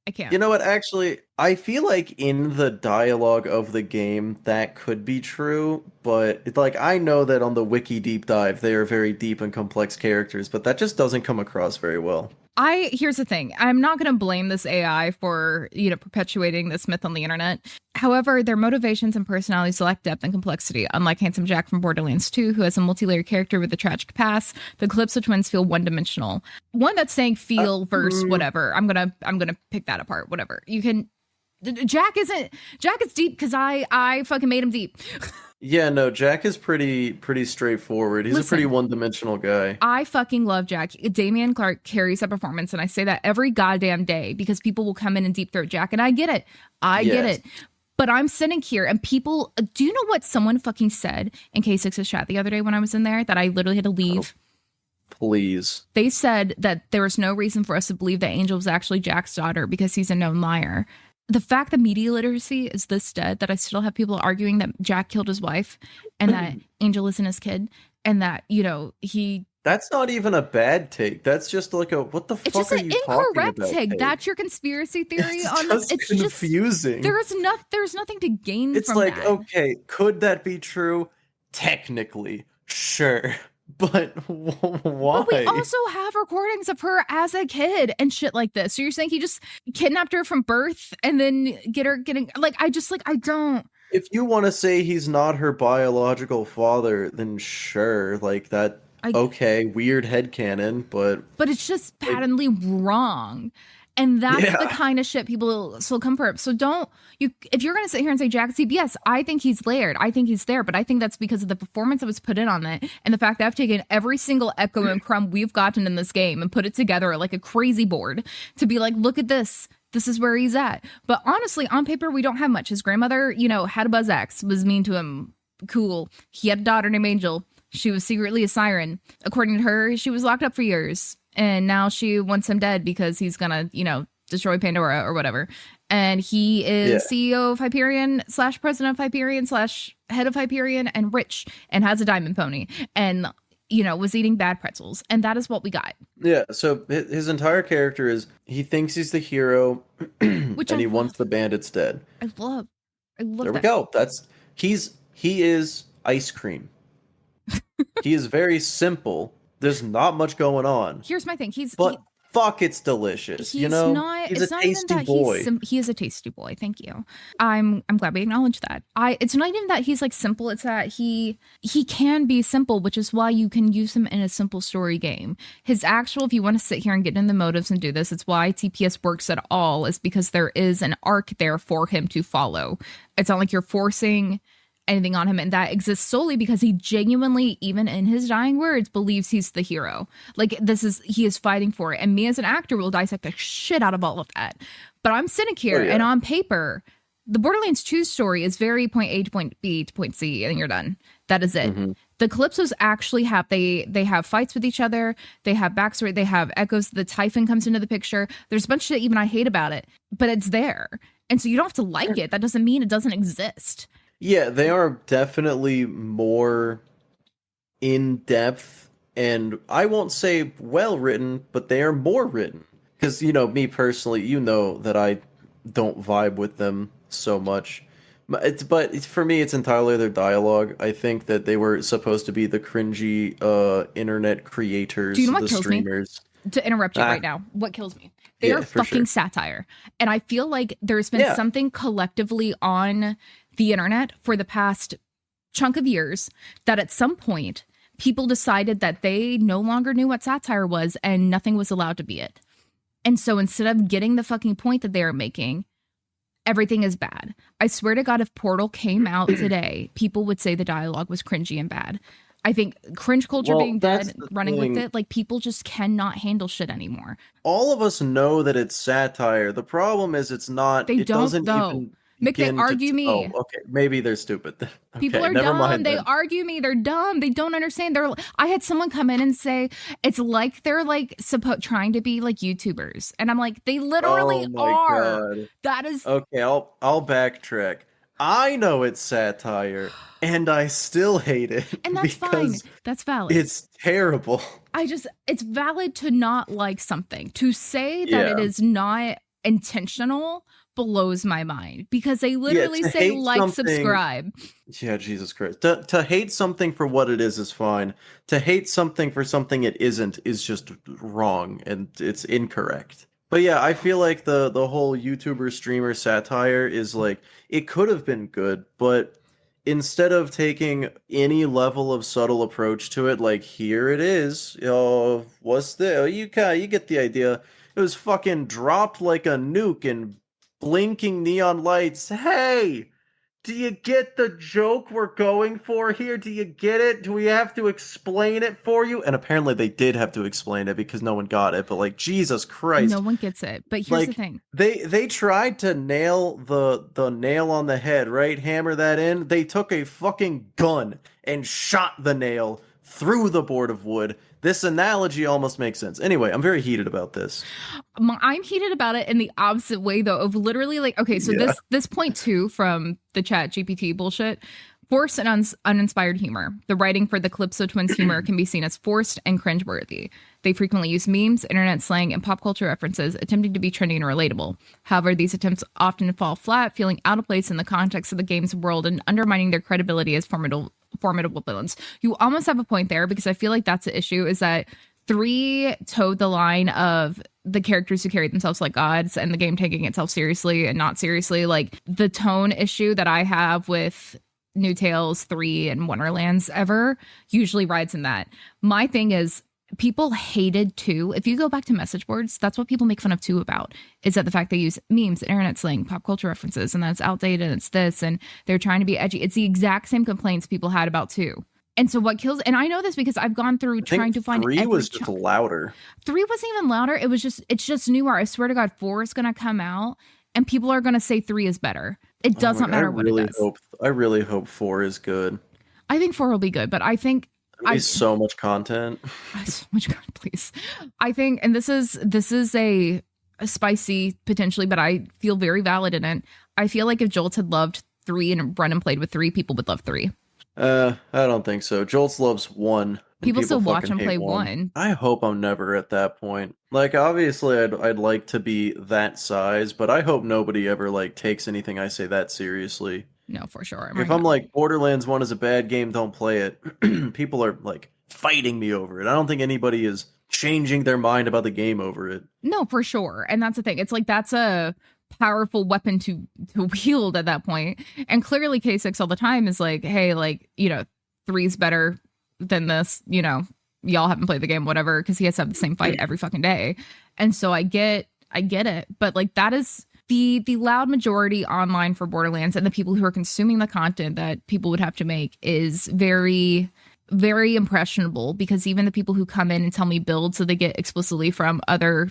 S1: I can't.
S2: You know what? Actually, I feel like in the dialogue of the game that could be true, but I know that on the wiki deep dive they are very deep and complex characters, but that just doesn't come across very well.
S1: Here's the thing. I'm not going to blame this AI for, perpetuating this myth on the internet. However, their motivations and personalities lack depth and complexity. Unlike Handsome Jack from Borderlands 2, who has a multi-layered character with a tragic past, the Calypso twins feel one-dimensional. One that's saying feel versus whatever. I'm gonna pick that apart. Whatever. You can. Jack is deep because I fucking made him deep.
S2: Yeah, no, Jack is pretty straightforward. He's a pretty one-dimensional guy.
S1: I fucking love Jack. Damian Clark carries that performance, and I say that every goddamn day because people will come in and deep throat Jack, and I get it. I get it. But I'm sitting here, and people... Do you know what someone fucking said in K6's chat the other day when I was in there that I literally had to leave?
S2: Oh, please.
S1: They said that there was no reason for us to believe that Angel was actually Jack's daughter because he's a known liar. The fact that media literacy is this dead, that I still have people arguing that Jack killed his wife and that Angel isn't his kid and that, he...
S2: That's not even a bad take. That's just like what the fuck are you talking about? It's just an incorrect take.
S1: That's your conspiracy theory on this. It's
S2: confusing.
S1: There's nothing to gain from that. It's like,
S2: okay, could that be true? Technically, sure. But why?
S1: But we also have recordings of her as a kid and shit like this. So you're saying he just kidnapped her from birth and then I don't.
S2: If you want to say he's not her biological father, then sure, that. Okay, weird headcanon, but
S1: it's just patently wrong. And that's the kind of shit people still come for. So if you're going to sit here and say Jack Seep, yes, I think he's layered. I think he's there. But I think that's because of the performance that was put in on it. And the fact that I've taken every single echo and crumb we've gotten in this game and put it together like a crazy board to be like, look at this. This is where he's at. But honestly, on paper, we don't have much. His grandmother, had a buzz axe, was mean to him. Cool. He had a daughter named Angel. She was secretly a siren. According to her, she was locked up for years. And now she wants him dead because he's gonna, destroy Pandora or whatever. And he is CEO of Hyperion / president of Hyperion / head of Hyperion and rich and has a diamond pony and, was eating bad pretzels. And that is what we got. Yeah.
S2: So his entire character is he thinks he's the hero and he wants the bandits dead.
S1: I love
S2: there we go. He is ice cream. He is very simple. There's not much going on.
S1: Here's my thing.
S2: Fuck, it's delicious. He's a tasty boy.
S1: He is a tasty boy. Thank you. I'm glad we acknowledge that. It's not even that he's simple. It's that he can be simple, which is why you can use him in a simple story game. His actual, if you want to sit here and get in the motives and do this, it's why TPS works at all, is because there is an arc there for him to follow. It's not like you're forcing anything on him, and that exists solely because he genuinely, even in his dying words, believes he's the hero. He is fighting for it, and me as an actor will dissect the shit out of all of that. But I'm sitting here and on paper, the Borderlands 2 story is very point A to point B to point C, and you're done. That is it. Mm-hmm. The Calypsos actually have they have fights with each other, they have backstory, they have echoes. The Typhon comes into the picture. There's a bunch of shit even I hate about it, but it's there, and so you don't have to like it. That doesn't mean it doesn't exist.
S2: Yeah, they are definitely more in-depth, and I won't say well-written, but they are more written. Because, me personally, that I don't vibe with them so much. But for me, it's entirely their dialogue. I think that they were supposed to be the cringy internet creators,
S1: do you know what
S2: the
S1: kills
S2: streamers.
S1: Me? To interrupt you right now, what kills me? They are fucking satire. And I feel like there's been something collectively on the internet for the past chunk of years that at some point people decided that they no longer knew what satire was and nothing was allowed to be it. And so instead of getting the fucking point that they are making, everything is bad. I swear to God, if Portal came out today, people would say the dialogue was cringy and bad. I think cringe culture being dead, running with it, like people just cannot handle shit anymore.
S2: All of us know that it's satire. The problem is it's not.
S1: They
S2: it
S1: don't
S2: doesn't
S1: though.
S2: even
S1: Mick, they
S2: begin
S1: argue
S2: to.
S1: me.
S2: Oh, okay. Maybe they're stupid. Okay,
S1: People are
S2: never
S1: dumb.
S2: mind.
S1: They
S2: Then.
S1: argue me. They're dumb. They don't understand. I had someone come in and say it's like they're like trying to be like YouTubers, and I'm like, they literally are.
S2: God.
S1: That is
S2: okay. I'll backtrack. I know it's satire, and I still hate it.
S1: And that's fine. That's valid.
S2: It's terrible.
S1: It's valid to not like something. To say that it is not intentional blows my mind, because they literally say like, subscribe.
S2: Yeah, Jesus Christ. To hate something for what it is fine. To hate something for something it isn't is just wrong, and it's incorrect. But yeah, I feel like the whole YouTuber streamer satire is like, it could have been good, but instead of taking any level of subtle approach to it, like, here it is, what's the, you get the idea. It was fucking dropped like a nuke and blinking neon lights. Hey, do you get the joke we're going for here? Do you get it? Do we have to explain it for you? And apparently they did have to explain it because no one got it. But like, Jesus Christ,
S1: no one gets it. But here's
S2: like,
S1: the thing:
S2: they tried to nail the nail on the head, right? Hammer that in. They took a fucking gun and shot the nail through the board of wood. This analogy almost makes sense. Anyway, I'm very heated about this.
S1: I'm heated about it in the opposite way, though, of literally like, okay, so this point 2 from the chat GPT bullshit, forced and uninspired humor. The writing for the Calypso twins humor can be seen as forced and cringeworthy. They frequently use memes, internet slang, and pop culture references, attempting to be trendy and relatable. However, these attempts often fall flat, feeling out of place in the context of the game's world and undermining their credibility as formidable villains. You almost have a point there, because I feel like that's the issue, is that 3 towed the line of the characters who carried themselves like gods and the game taking itself seriously and not seriously. Like, the tone issue that I have with New Tales 3 and Wonderlands ever usually rides in that. My thing is, people hated 2. If you go back to message boards, that's what people make fun of 2 about, is that the fact they use memes, internet slang, pop culture references, and that's outdated, and it's this, and they're trying to be edgy. It's the exact same complaints people had about 2. And so what kills, and I know this because I've gone through trying to find
S2: 3 was just louder.
S1: 3 wasn't even louder. It's just newer. I swear to God, 4 is going to come out and people are going to say 3 is better. It does not matter what it does.
S2: I really hope 4 is good.
S1: I think 4 will be good, but I think
S2: so much content.
S1: So much content, please. I think, and this is a spicy potentially, but I feel very valid in it. I feel like if Jolts had loved 3 and run and played with 3, people would love 3.
S2: I don't think so. Jolts loves 1.
S1: People still watch and play 1.
S2: I hope I'm never at that point. Like, obviously, I'd like to be that size, but I hope nobody ever like takes anything I say that seriously.
S1: No, for sure.
S2: If I'm like, Borderlands 1 is a bad game, don't play it, people are like fighting me over it. I don't think anybody is changing their mind about the game over it.
S1: No, for sure. And that's the thing. It's like, that's a powerful weapon to wield at that point. And clearly K6 all the time is like, hey, like, 3's better than this, y'all haven't played the game, whatever, because he has to have the same fight every fucking day. And so I get it. But like, that is the loud majority online for Borderlands, and the people who are consuming the content that people would have to make is very, very impressionable, because even the people who come in and tell me builds so they get explicitly from other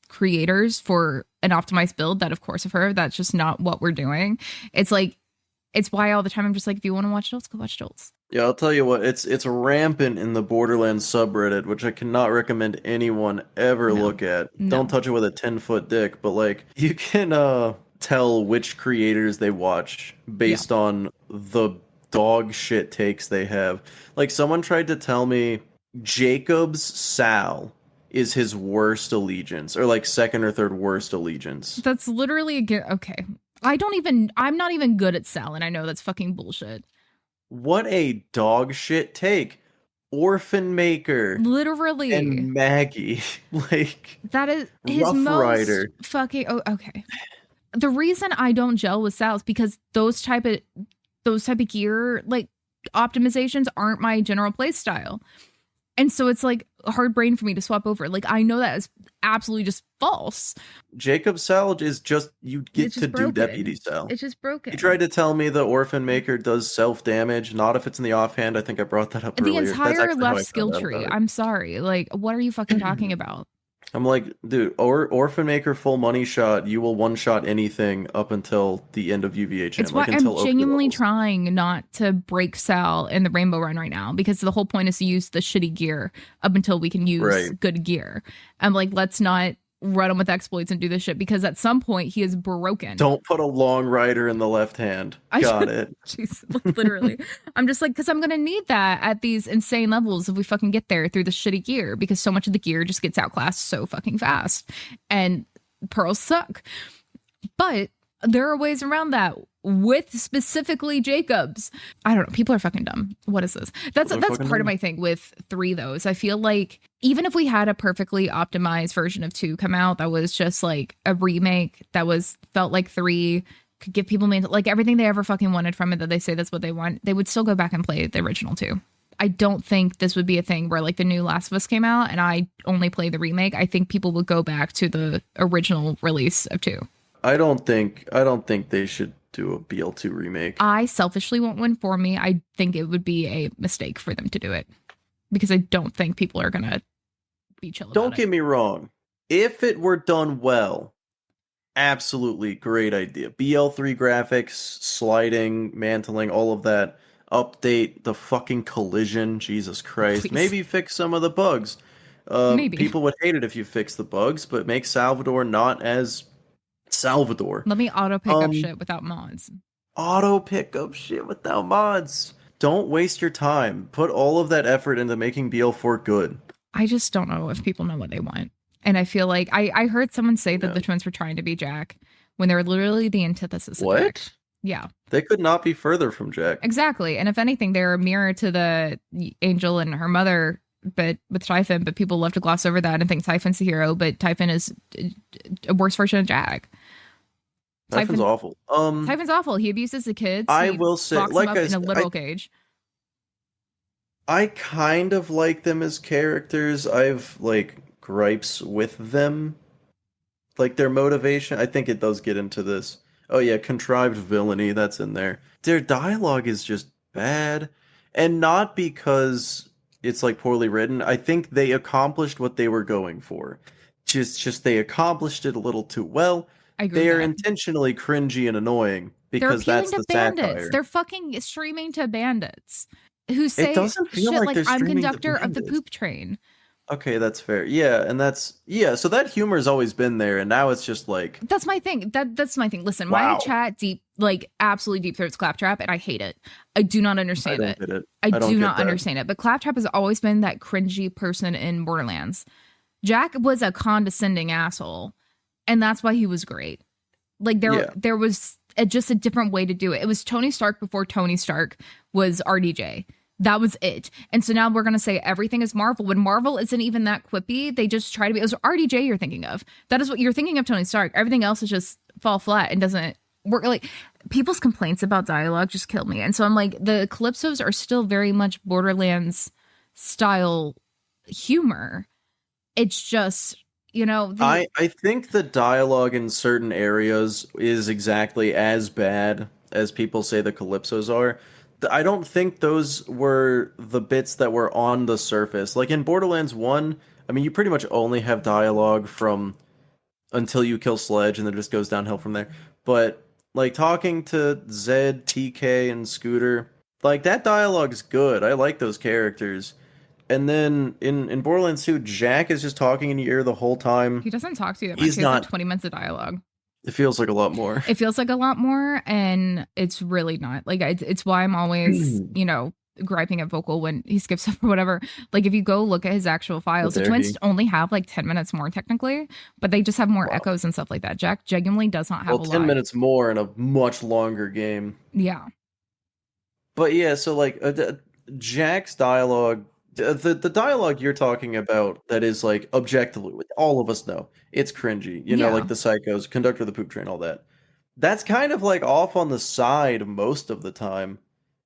S1: creators for an optimized build that, of course, of her, that's just not what we're doing. It's like, it's why all the time I'm just like, if you want to watch Jolts, go watch Jolts.
S2: Yeah, I'll tell you what, it's rampant in the Borderlands subreddit, which I cannot recommend anyone ever look at. No. Don't touch it with a 10-foot dick, but like, you can tell which creators they watch based on the dog shit takes they have. Like, someone tried to tell me Jacob's Sal is his worst allegiance, or like second or third worst allegiance.
S1: That's literally okay. I'm not even good at Sal, and I know that's fucking bullshit.
S2: What a dog shit take. Orphan Maker.
S1: Literally.
S2: And Maggie. Like,
S1: that is his
S2: Rough
S1: most
S2: Rider.
S1: Fucking okay. The reason I don't gel with Sal is because those type of gear like optimizations aren't my general play style. And so it's like, hard brain for me to swap over. Like, I know that is absolutely just false.
S2: Jacob Sal is just, you get
S1: It's
S2: to
S1: just
S2: do
S1: broken.
S2: Deputy Sal.
S1: It's just broken.
S2: He tried to tell me the Orphan Maker does self-damage, not if it's in the offhand. I think I brought that up
S1: The
S2: earlier. That's
S1: entire
S2: actually how I
S1: left skill
S2: found out
S1: tree.
S2: about it.
S1: I'm sorry. Like, what are you fucking talking about?
S2: I'm like, dude, Orphan Maker full money shot, you will one-shot anything up until the end of UVHM.
S1: It's why
S2: like
S1: I'm
S2: until OP
S1: genuinely
S2: levels.
S1: trying not to break Sal in the Rainbow Run right now, because the whole point is to use the shitty gear up until we can use
S2: Right.
S1: good gear. I'm like, let's not run him with exploits and do this shit, because at some point he is broken.
S2: Don't put a long rider in the left hand. Got it.
S1: Jeez, literally. I'm just like, because I'm gonna need that at these insane levels if we fucking get there through the shitty gear, because so much of the gear just gets outclassed so fucking fast, and pearls suck. But there are ways around that with specifically Jacobs. I don't know. People are fucking dumb. What is this? That's part of my thing with 3, though, is I feel like even if we had a perfectly optimized version of 2 come out that was just like a remake that felt like 3, could give people like everything they ever fucking wanted from it, that they say that's what they want, they would still go back and play the original 2. I don't think this would be a thing where like the new Last of Us came out and I only play the remake. I think people would go back to the original release of 2.
S2: I don't think they should do a BL2 remake.
S1: I selfishly want one for me. I think it would be a mistake for them to do it, because I don't think people are gonna be chill about it.
S2: Don't get me wrong. If it were done well, absolutely great idea. BL3 graphics, sliding, mantling, all of that. Update the fucking collision. Jesus Christ.
S1: Please.
S2: Maybe fix some of the bugs.
S1: Maybe.
S2: People would hate it if you fix the bugs, but make Salvador not as Salvador.
S1: Let me auto pick up shit without mods.
S2: Auto pick up shit without mods. Don't waste your time. Put all of that effort into making BL4 good.
S1: I just don't know if people know what they want. And I feel like I heard someone say that the twins were trying to be Jack when they're literally the antithesis of Jack. Yeah.
S2: They could not be further from Jack.
S1: Exactly. And if anything, they're a mirror to the Angel and her mother, but with Typhon. But people love to gloss over that and think Typhon's the hero, but Typhon is a worse version of Jack.
S2: Typhon's awful.
S1: Typhon's awful. He abuses the kids.
S2: I will say,
S1: locks
S2: like
S1: them up in a literal cage.
S2: I kind of like them as characters. I've like gripes with them, like their motivation. I think it does get into this. Oh yeah, contrived villainy, that's in there. Their dialogue is just bad, and not because it's like poorly written. I think they accomplished what they were going for. Just they accomplished it a little too well. They are intentionally cringy and annoying because that's the satire.
S1: They're fucking streaming to bandits who say
S2: shit
S1: like I'm conductor of the poop train.
S2: Okay, that's fair. Yeah, and so that humor's always been there, and now it's just like
S1: that's my thing. That's my thing. Listen,
S2: wow.
S1: My chat absolutely deep throats Claptrap, and I hate it. I do not understand it. I do not understand it. But Claptrap has always been that cringy person in Borderlands. Jack was a condescending asshole, and that's why he was great. Like there was just a different way to do it. It was Tony Stark before Tony Stark was RDJ. That was it. And so now we're going to say everything is Marvel when Marvel isn't even that quippy. They just try to be. It was RDJ you're thinking of. That is what you're thinking of, Tony Stark. Everything else is just fall flat and doesn't work. Like people's complaints about dialogue just kill me. And so I'm like, the Calypsos are still very much Borderlands style humor. It's just, I
S2: think the dialogue in certain areas is exactly as bad as people say the Calypsos are. I don't think those were the bits that were on the surface. Like in Borderlands 1, I mean, you pretty much only have dialogue from until you kill Sledge, and then it just goes downhill from there. But like talking to Zed, TK, and Scooter, like that dialogue's good. I like those characters. And then in Borderlands 2, Jack is just talking in your ear the whole time.
S1: He doesn't talk to you that much. He has like 20 minutes of dialogue.
S2: It feels like a lot more.
S1: It feels like a lot more, and it's really not. Like, it's why I'm always, griping at Vocal when he skips up or whatever. Like, if you go look at his actual files, the twins only have like 10 minutes more technically, but they just have more echoes and stuff like that. Jack genuinely does not have a lot.
S2: 10 minutes more in a much longer game.
S1: Yeah.
S2: But yeah, so like Jack's dialogue, the dialogue you're talking about that is like objectively, all of us know it's cringy, like the psychos, conductor of the poop train, all that. That's kind of like off on the side most of the time.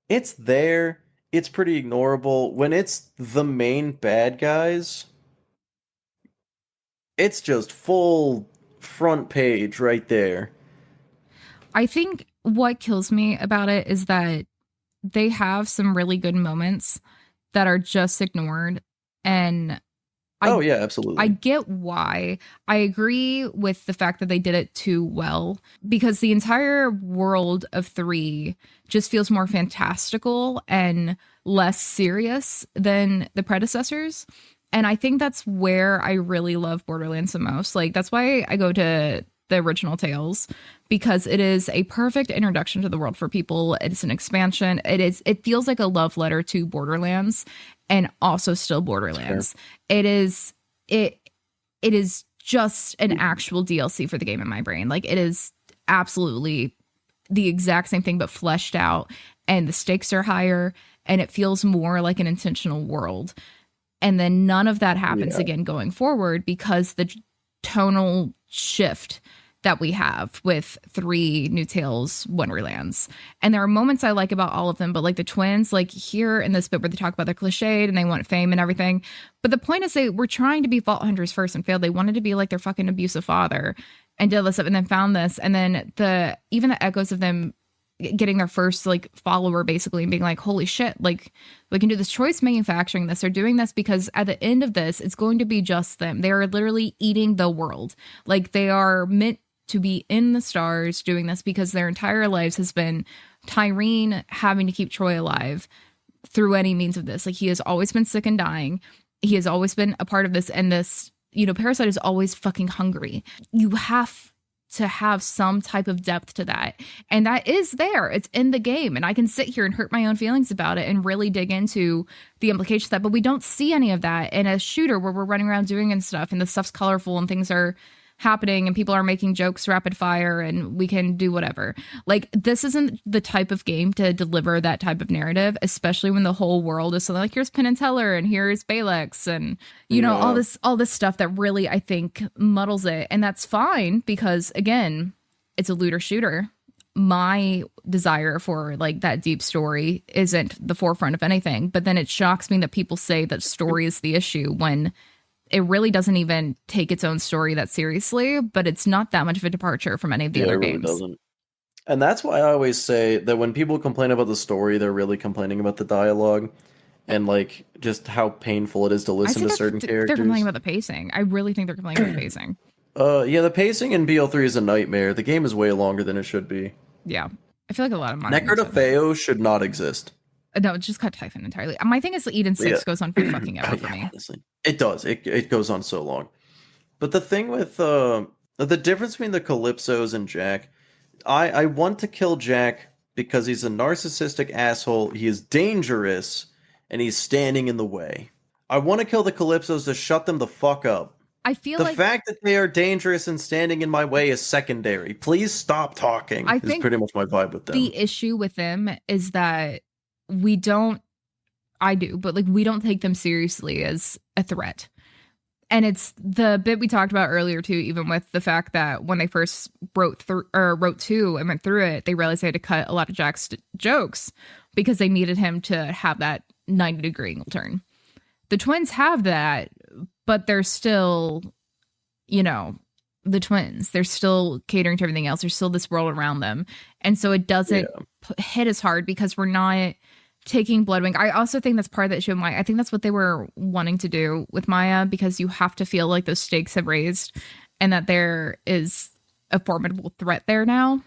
S2: It's there. it's pretty ignorable. When it's the main bad guys, it's just full front page right there.
S1: I think what kills me about it is that they have some really good moments that are just ignored. And
S2: Oh
S1: I
S2: yeah,
S1: I
S2: absolutely.
S1: get why. I agree with the fact that they did it too well because the entire world of 3 just feels more fantastical and less serious than the predecessors. And I think that's where I really love Borderlands the most. Like that's why I go to the original Tales because it is a perfect introduction to the world for people. It's an expansion. It feels like a love letter to Borderlands and also still
S2: That's fair.
S1: Borderlands. It is it it is just an actual DLC for the game in my brain. Like it is absolutely the exact same thing but fleshed out and the stakes are higher and it feels more like an intentional world. And then none of that happens
S2: Yeah.
S1: again going forward because the tonal shift that we have with 3 New Tales Wonderlands. And there are moments I like about all of them, but like the twins, like here in this bit where they talk about they're cliched and they want fame and everything. But the point is they were trying to be Vault Hunters first and failed. They wanted to be like their fucking abusive father and did all this stuff and then found this. And then even the echoes of them getting their first like follower basically and being like, holy shit, like we can do this choice manufacturing this. They're doing this because at the end of this, it's going to be just them. They are literally eating the world. Like they are meant to be in the stars doing this because their entire lives has been Tyreen having to keep Troy alive through any means of this. Like he has always been sick and dying. He has always been a part of this. And this, Parasite is always fucking hungry. You have to have some type of depth to that. And that is there. It's in the game. And I can sit here and hurt my own feelings about it and really dig into the implications of that. But we don't see any of that in a shooter where we're running around doing and stuff and the stuff's colorful and things are happening and people are making jokes rapid fire and we can do whatever. Like this isn't the type of game to deliver that type of narrative, especially when the whole world is something like here's Penn and Teller and here's Balex and all
S2: Yeah.
S1: this stuff that really I think muddles it. And that's fine because again, it's a looter shooter. My desire for like that deep story isn't the forefront of anything, but then it shocks me that people say that story is the issue when it really doesn't even take its own story that seriously, but it's not that much of a departure from any of the
S2: Yeah, it
S1: other
S2: really
S1: games.
S2: doesn't. And that's why I always say that when people complain about the story, they're really complaining about the dialogue and like just how painful it is to
S1: I
S2: listen
S1: say
S2: to certain
S1: they're complaining
S2: characters.
S1: about the pacing. I really think they're complaining about the pacing.
S2: Yeah, the pacing in BL3 is a nightmare. The game is way longer than it should be.
S1: Yeah. I feel like a lot of manga games have that.
S2: Necrotafeo should not exist.
S1: No, just cut Typhon entirely. My thing is the Eden
S2: Yeah.
S1: 6 goes on for fucking ever for
S2: Yeah,
S1: me.
S2: honestly. It does. It goes on so long. But the thing with the difference between the Calypsos and Jack, I want to kill Jack because he's a narcissistic asshole, he is dangerous, and he's standing in the way. I want to kill the Calypsos to shut them the fuck up.
S1: I feel
S2: The
S1: like
S2: fact that they are dangerous and standing in my way is secondary. Please stop talking.
S1: I
S2: Is
S1: think
S2: pretty much my vibe with them.
S1: the issue with them is that we don't I do, but like we don't take them seriously as a threat. And it's the bit we talked about earlier too, even with the fact that when they first wrote 2 and went through it, they realized they had to cut a lot of Jack's jokes because they needed him to have that 90-degree angle turn. The twins have that, but they're still, the twins. They're still catering to everything else. There's still this world around them. And so it doesn't
S2: Yeah.
S1: hit as hard because we're not taking Bloodwing. I also think that's part of that show. I think that's what they were wanting to do with Maya because you have to feel like those stakes have raised and that there is a formidable threat there now.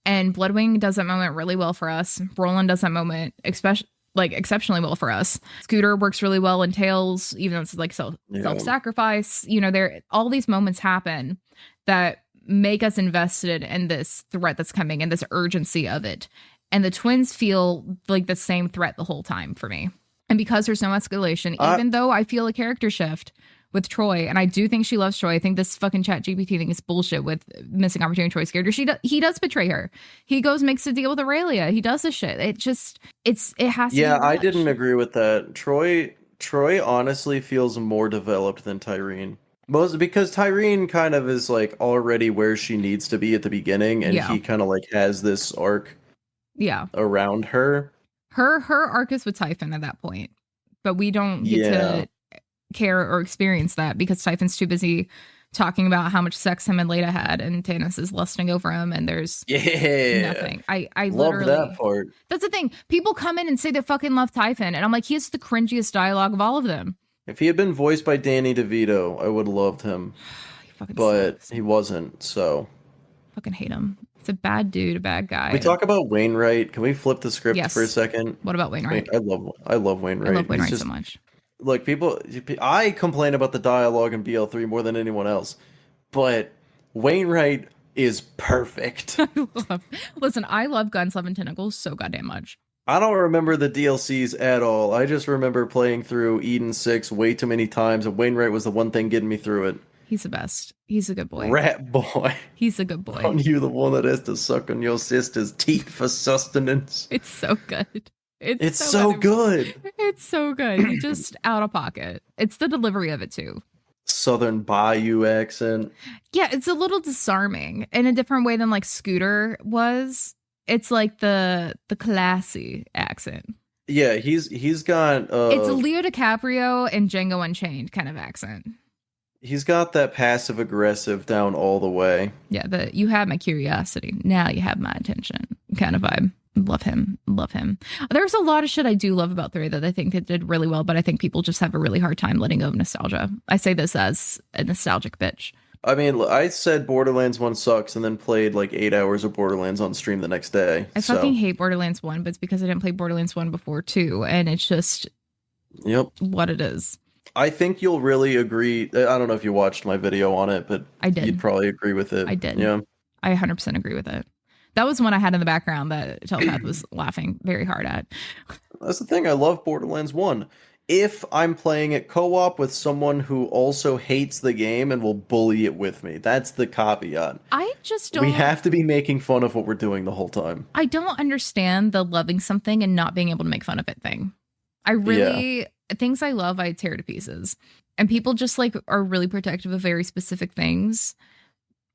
S1: And Bloodwing does that moment really well for us. Roland does that moment exceptionally well for us. Scooter works really well in Tales, even though it's like self-sacrifice. There all these moments happen that make us invested in this threat that's coming and this urgency of it. And the twins feel like the same threat the whole time for me. And because there's no escalation, even though I feel a character shift with Troy, and I do think she loves Troy, I think this fucking chat GPT thing is bullshit with missing opportunity Troy's character. He does betray her. He goes, makes a deal with Aurelia. He does this shit. It has to be
S2: Yeah, I
S1: rushed.
S2: didn't agree with that. Troy honestly feels more developed than Tyreen. Most because Tyreen kind of is like already where she needs to be at the beginning, and
S1: Yeah.
S2: he kind of like has this arc
S1: Yeah.
S2: around her.
S1: Her arc is with Typhon at that point, but we don't get
S2: Yeah.
S1: to care or experience that because Typhon's too busy talking about how much sex him and Leda had, and Tannis is lusting over him, and there's nothing. I
S2: Love that
S1: literally.
S2: part.
S1: That's the thing. People come in and say they fucking love Typhon, and I'm like, he has the cringiest dialogue of all of them.
S2: If he had been voiced by Danny DeVito, I would have loved him.
S1: He fucking
S2: But
S1: sucks.
S2: he wasn't, so.
S1: Fucking hate him. It's a bad dude, a bad guy.
S2: Can we talk about Wainwright? Can we flip the script
S1: Yes.
S2: for a second?
S1: What about Wainwright?
S2: I love Wainwright.
S1: I love Wainwright
S2: He's
S1: so much.
S2: Look, I complain about the dialogue in BL3 more than anyone else, but Wainwright is perfect.
S1: Listen, I love Gun 7 Tentacles so goddamn much.
S2: I don't remember the DLCs at all. I just remember playing through Eden 6 way too many times, and Wainwright was the one thing getting me through it.
S1: He's the best. He's a good boy.
S2: Rat boy.
S1: He's a good boy.
S2: Aren't you the one that has to suck on your sister's teeth for sustenance?
S1: It's so good.
S2: It's so good.
S1: It's so good. He just out of pocket. It's the delivery of it too.
S2: Southern Bayou accent.
S1: Yeah, it's a little disarming in a different way than like Scooter was. It's like the classy accent.
S2: Yeah, he's got
S1: it's Leo DiCaprio and Django Unchained kind of accent.
S2: He's got that passive aggressive down all the way.
S1: Yeah, you have my curiosity. Now you have my attention kind of vibe. Love him. There's a lot of shit I do love about 3 that I think it did really well, but I think people just have a really hard time letting go of nostalgia. I say this as a nostalgic bitch.
S2: I mean, I said Borderlands 1 sucks and then played like 8 hours of Borderlands on stream the next day.
S1: I fucking hate Borderlands 1, but it's because I didn't play Borderlands 1 before 2, and it's just what it is.
S2: I think you'll really agree. I don't know if you watched my video on it, but
S1: I did.
S2: You'd probably agree with it.
S1: I did.
S2: Yeah.
S1: I 100% agree with it. That was one I had in the background that Telepath was laughing very hard at.
S2: That's the thing. I love Borderlands 1. If I'm playing it co-op with someone who also hates the game and will bully it with me. That's the caveat.
S1: I just don't...
S2: We have to be making fun of what we're doing the whole time.
S1: I don't understand the loving something and not being able to make fun of it thing. I really... Yeah. Things I love, I tear to pieces. And people just like are really protective of very specific things.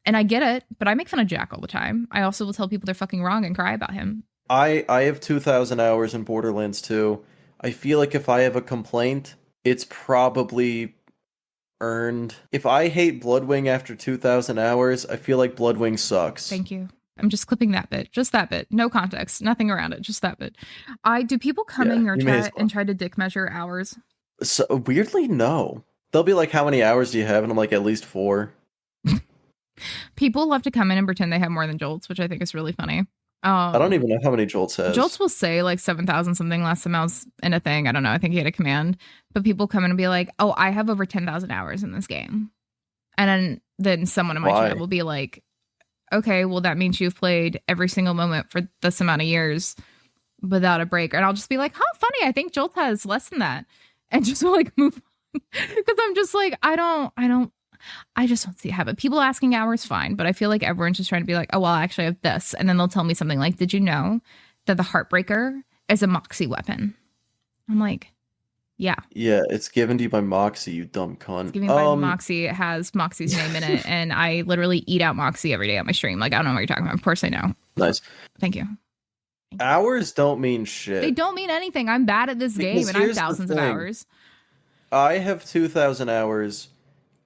S1: And I get it, but I make fun of Jack all the time. I also will tell people they're fucking wrong and cry about him.
S2: I have 2,000 hours in Borderlands 2. I feel like if I have a complaint, it's probably earned. If I hate Bloodwing after 2,000 hours, I feel like Bloodwing sucks.
S1: Thank you. I'm just clipping that bit. Just that bit. No context. Nothing around it. Just that bit. Do people come in your chat and try to dick measure hours?
S2: So weirdly, no. They'll be like, how many hours do you have? And I'm like, at least 4.
S1: People love to come in and pretend they have more than Jolts, which I think is really funny.
S2: I don't even know how many Jolts has.
S1: Jolts will say like 7,000 something last time I was in a thing. I don't know. I think he had a command. But people come in and be like, oh, I have over 10,000 hours in this game. And then someone in my chat will be like, okay, well, that means you've played every single moment for this amount of years without a break. And I'll just be like, how funny. I think Jolt has less than that. And just like move on. Because I'm just like, I just don't see how. But people asking hours, fine. But I feel like everyone's just trying to be like, oh, well, I actually have this. And then they'll tell me something like, did you know that the Heartbreaker is a Moxie weapon? I'm like, yeah.
S2: Yeah, it's given to you by Moxie, you dumb cunt.
S1: It's given by Moxie. It has Moxie's name in it. And I literally eat out Moxie every day on my stream. Like, I don't know what you're talking about. Of course I know.
S2: Nice.
S1: Thank you.
S2: Hours don't mean shit.
S1: They don't mean anything. I'm bad at this game and I have thousands of hours.
S2: I have 2,000 hours.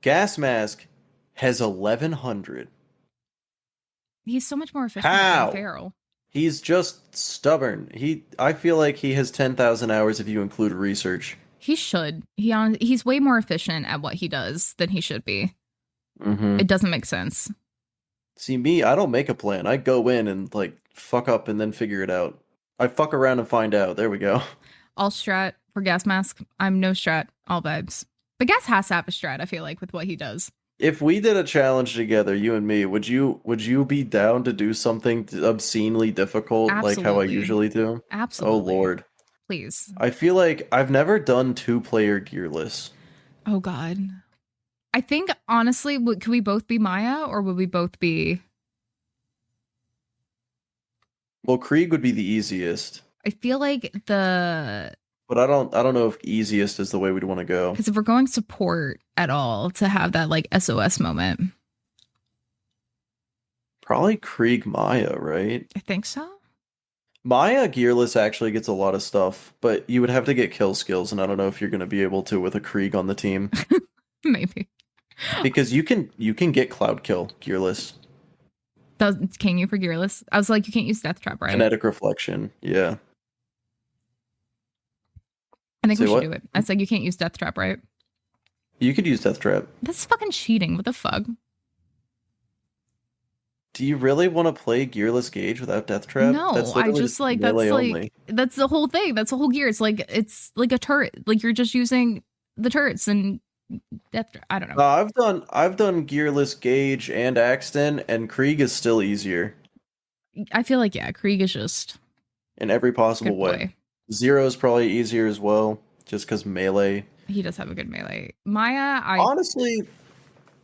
S2: Gas Mask has 1,100.
S1: He's so much more efficient than Feral.
S2: He's just stubborn. I feel like he has 10,000 hours if you include research.
S1: He should. He's way more efficient at what he does than he should be.
S2: Mm-hmm.
S1: It doesn't make sense.
S2: See, me, I don't make a plan. I go in and like fuck up and then figure it out. I fuck around and find out. There we go.
S1: All strat for Gas Mask. I'm no strat. All vibes. But Gas has to have a strat, I feel like, with what he does.
S2: If we did a challenge together, you and me, would you be down to do something obscenely difficult like how I usually do?
S1: Absolutely.
S2: Oh, Lord.
S1: Please.
S2: I feel like I've never done 2-player gearless.
S1: Oh, God. I think, honestly, could we both be Maya or would we both be...
S2: Well, Krieg would be the easiest.
S1: I feel like
S2: But I don't know if easiest is the way we'd want to go.
S1: Because if we're going support at all to have that like SOS moment.
S2: Probably Krieg Maya, right?
S1: I think so.
S2: Maya Gearless actually gets a lot of stuff, but you would have to get kill skills, and I don't know if you're going to be able to with a Krieg on the team.
S1: Maybe.
S2: Because you can get Cloud Kill Gearless.
S1: Can you for Gearless? I was like, you can't use Death Trap, right?
S2: Kinetic Reflection, yeah.
S1: I think
S2: Say
S1: we should
S2: what?
S1: do it. I was like, you can't use Death Trap, right?
S2: You could use Death Trap.
S1: That's fucking cheating. What the fuck?
S2: Do you really want to play Gearless Gauge without Death Trap?
S1: No,
S2: That's
S1: I
S2: literally
S1: just like
S2: melee
S1: that's like
S2: only.
S1: that's the whole thing. That's the whole gear. It's like a turret. Like you're just using the turrets and Death Trap. I don't know.
S2: I've done Gearless Gauge and Axton, and Krieg is still easier
S1: I feel like yeah, Krieg is just
S2: in every possible
S1: good
S2: way.
S1: boy.
S2: Zero is probably easier as well, just because melee.
S1: He does have a good melee. Maya,
S2: Honestly,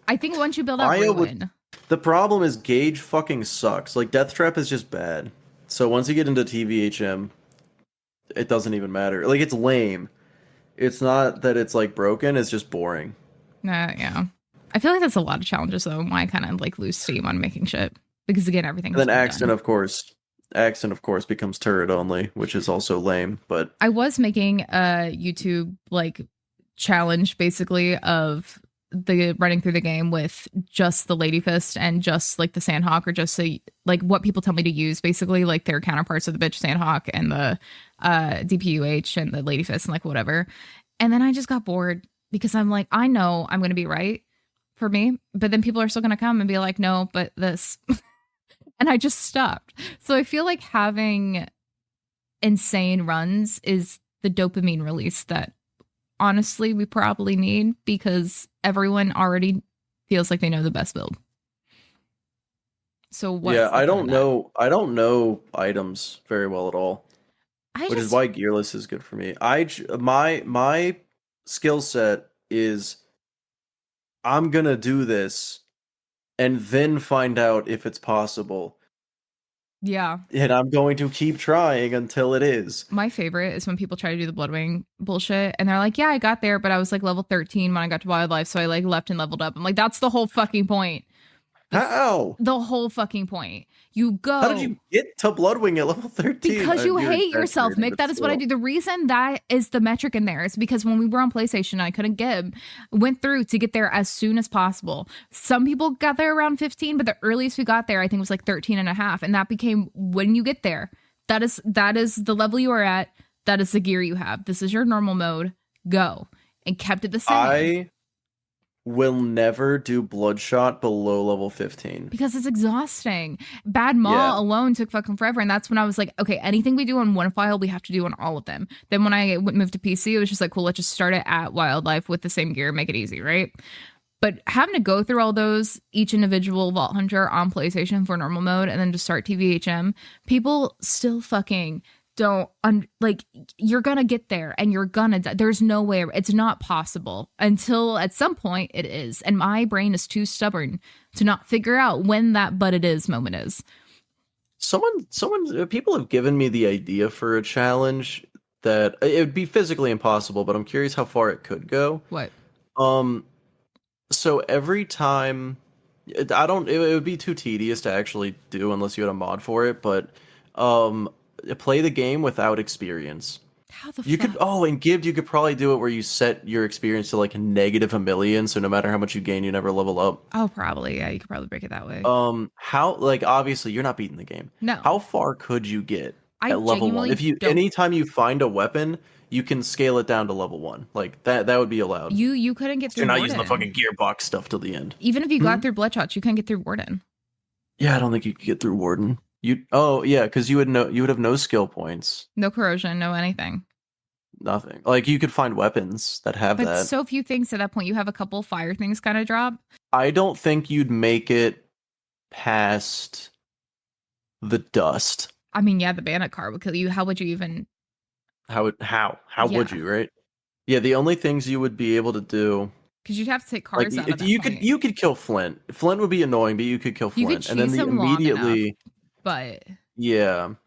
S1: I think once you build up
S2: Maya
S1: Ruin,
S2: the problem is Gauge fucking sucks. Like Death Trap is just bad. So once you get into TVHM, it doesn't even matter. Like it's lame. It's not that it's like broken, it's just boring.
S1: yeah. I feel like that's a lot of challenges though. Why kind of like lose steam on making shit because again everything's
S2: And then
S1: been
S2: Axton,
S1: done.
S2: of course. Axton, of course, becomes turret only, which is also lame. But
S1: I was making a YouTube like challenge basically of the running through the game with just the Lady Fist and just like the Sandhawk or just so like what people tell me to use basically like their counterparts of the bitch Sandhawk and the DPUH and the Lady Fist and like whatever. And then I just got bored because I'm like, I know I'm going to be right for me, but then people are still going to come and be like, no, but this. And I just stopped. So I feel like having insane runs is the dopamine release that honestly we probably need because everyone already feels like they know the best build. So what's
S2: yeah,
S1: the
S2: I
S1: point of
S2: don't
S1: that?
S2: know. I don't know items very well at all, which is why Gearless is good for me. My skill set is I'm gonna do this and then find out if it's possible.
S1: Yeah.
S2: And I'm going to keep trying until it is.
S1: My favorite is when people try to do the Bloodwing bullshit and they're like, yeah, I got there, but I was like level 13 when I got to wildlife. So I like left and leveled up. I'm like, that's the whole fucking point. That's
S2: How?
S1: the whole fucking point. You go.
S2: How did you get to Bloodwing at level 13?
S1: Because you
S2: You're
S1: hate yourself,
S2: exaggerating,
S1: Mick. That
S2: but
S1: is what I
S2: still.
S1: do. The reason that is the metric in there is because when we were on PlayStation, I couldn't get, went through to get there as soon as possible. Some people got there around 15, but the earliest we got there, I think was like 13 and a half. And that became when you get there. That is the level you are at. That is the gear you have. This is your normal mode. Go. And kept it the same.
S2: I will never do Bloodshot below level 15.
S1: Because it's exhausting. Bad Maw
S2: Yeah.
S1: alone took fucking forever. And that's when I was like, okay, anything we do on one file, we have to do on all of them. Then when I moved to PC, it was just like, cool, let's just start it at Wildlife with the same gear, make it easy, right? But having to go through all those, each individual Vault Hunter on PlayStation for normal mode, and then just start TVHM, people still fucking don't like you're gonna get there and you're gonna die. There's no way, it's not possible until at some point it is, and my brain is too stubborn to not figure out when that but it is moment is.
S2: People have given me the idea for a challenge that it would be physically impossible, but I'm curious how far it could go.
S1: What?
S2: So every time, it would be too tedious to actually do unless you had a mod for it, but play the game without experience.
S1: How the
S2: You
S1: fuck?
S2: could and Gibbed, you could probably do it where you set your experience to like negative a million, so no matter how much you gain, you never level up.
S1: Oh, probably. Yeah, you could probably break it that way.
S2: How, like, obviously you're not beating the game.
S1: No.
S2: How far could you get
S1: I
S2: at level 1?
S1: genuinely
S2: If you
S1: don't-
S2: anytime you find a weapon, you can scale it down to level 1. Like that would be allowed.
S1: You couldn't get through
S2: You're not
S1: Warden.
S2: using the fucking gearbox stuff till the end.
S1: Even if you got through Bloodshots, you couldn't get through Warden.
S2: Yeah, I don't think you could get through Warden. Because you would have no skill points.
S1: No corrosion, no anything.
S2: Nothing. Like you could find weapons that have
S1: But
S2: that.
S1: so few things at that point. You have a couple fire things kind of drop.
S2: I don't think you'd make it past the dust.
S1: I mean, yeah, the bandit car would kill you. How would you even?
S2: How would
S1: Yeah.
S2: you, right? Yeah, the only things you would be able to do,
S1: Because you'd have to take
S2: like
S1: cars out of that
S2: you
S1: point.
S2: could kill Flint. Flint would be annoying, but you could kill
S1: You
S2: Flint,
S1: could
S2: and then
S1: chase him long enough, but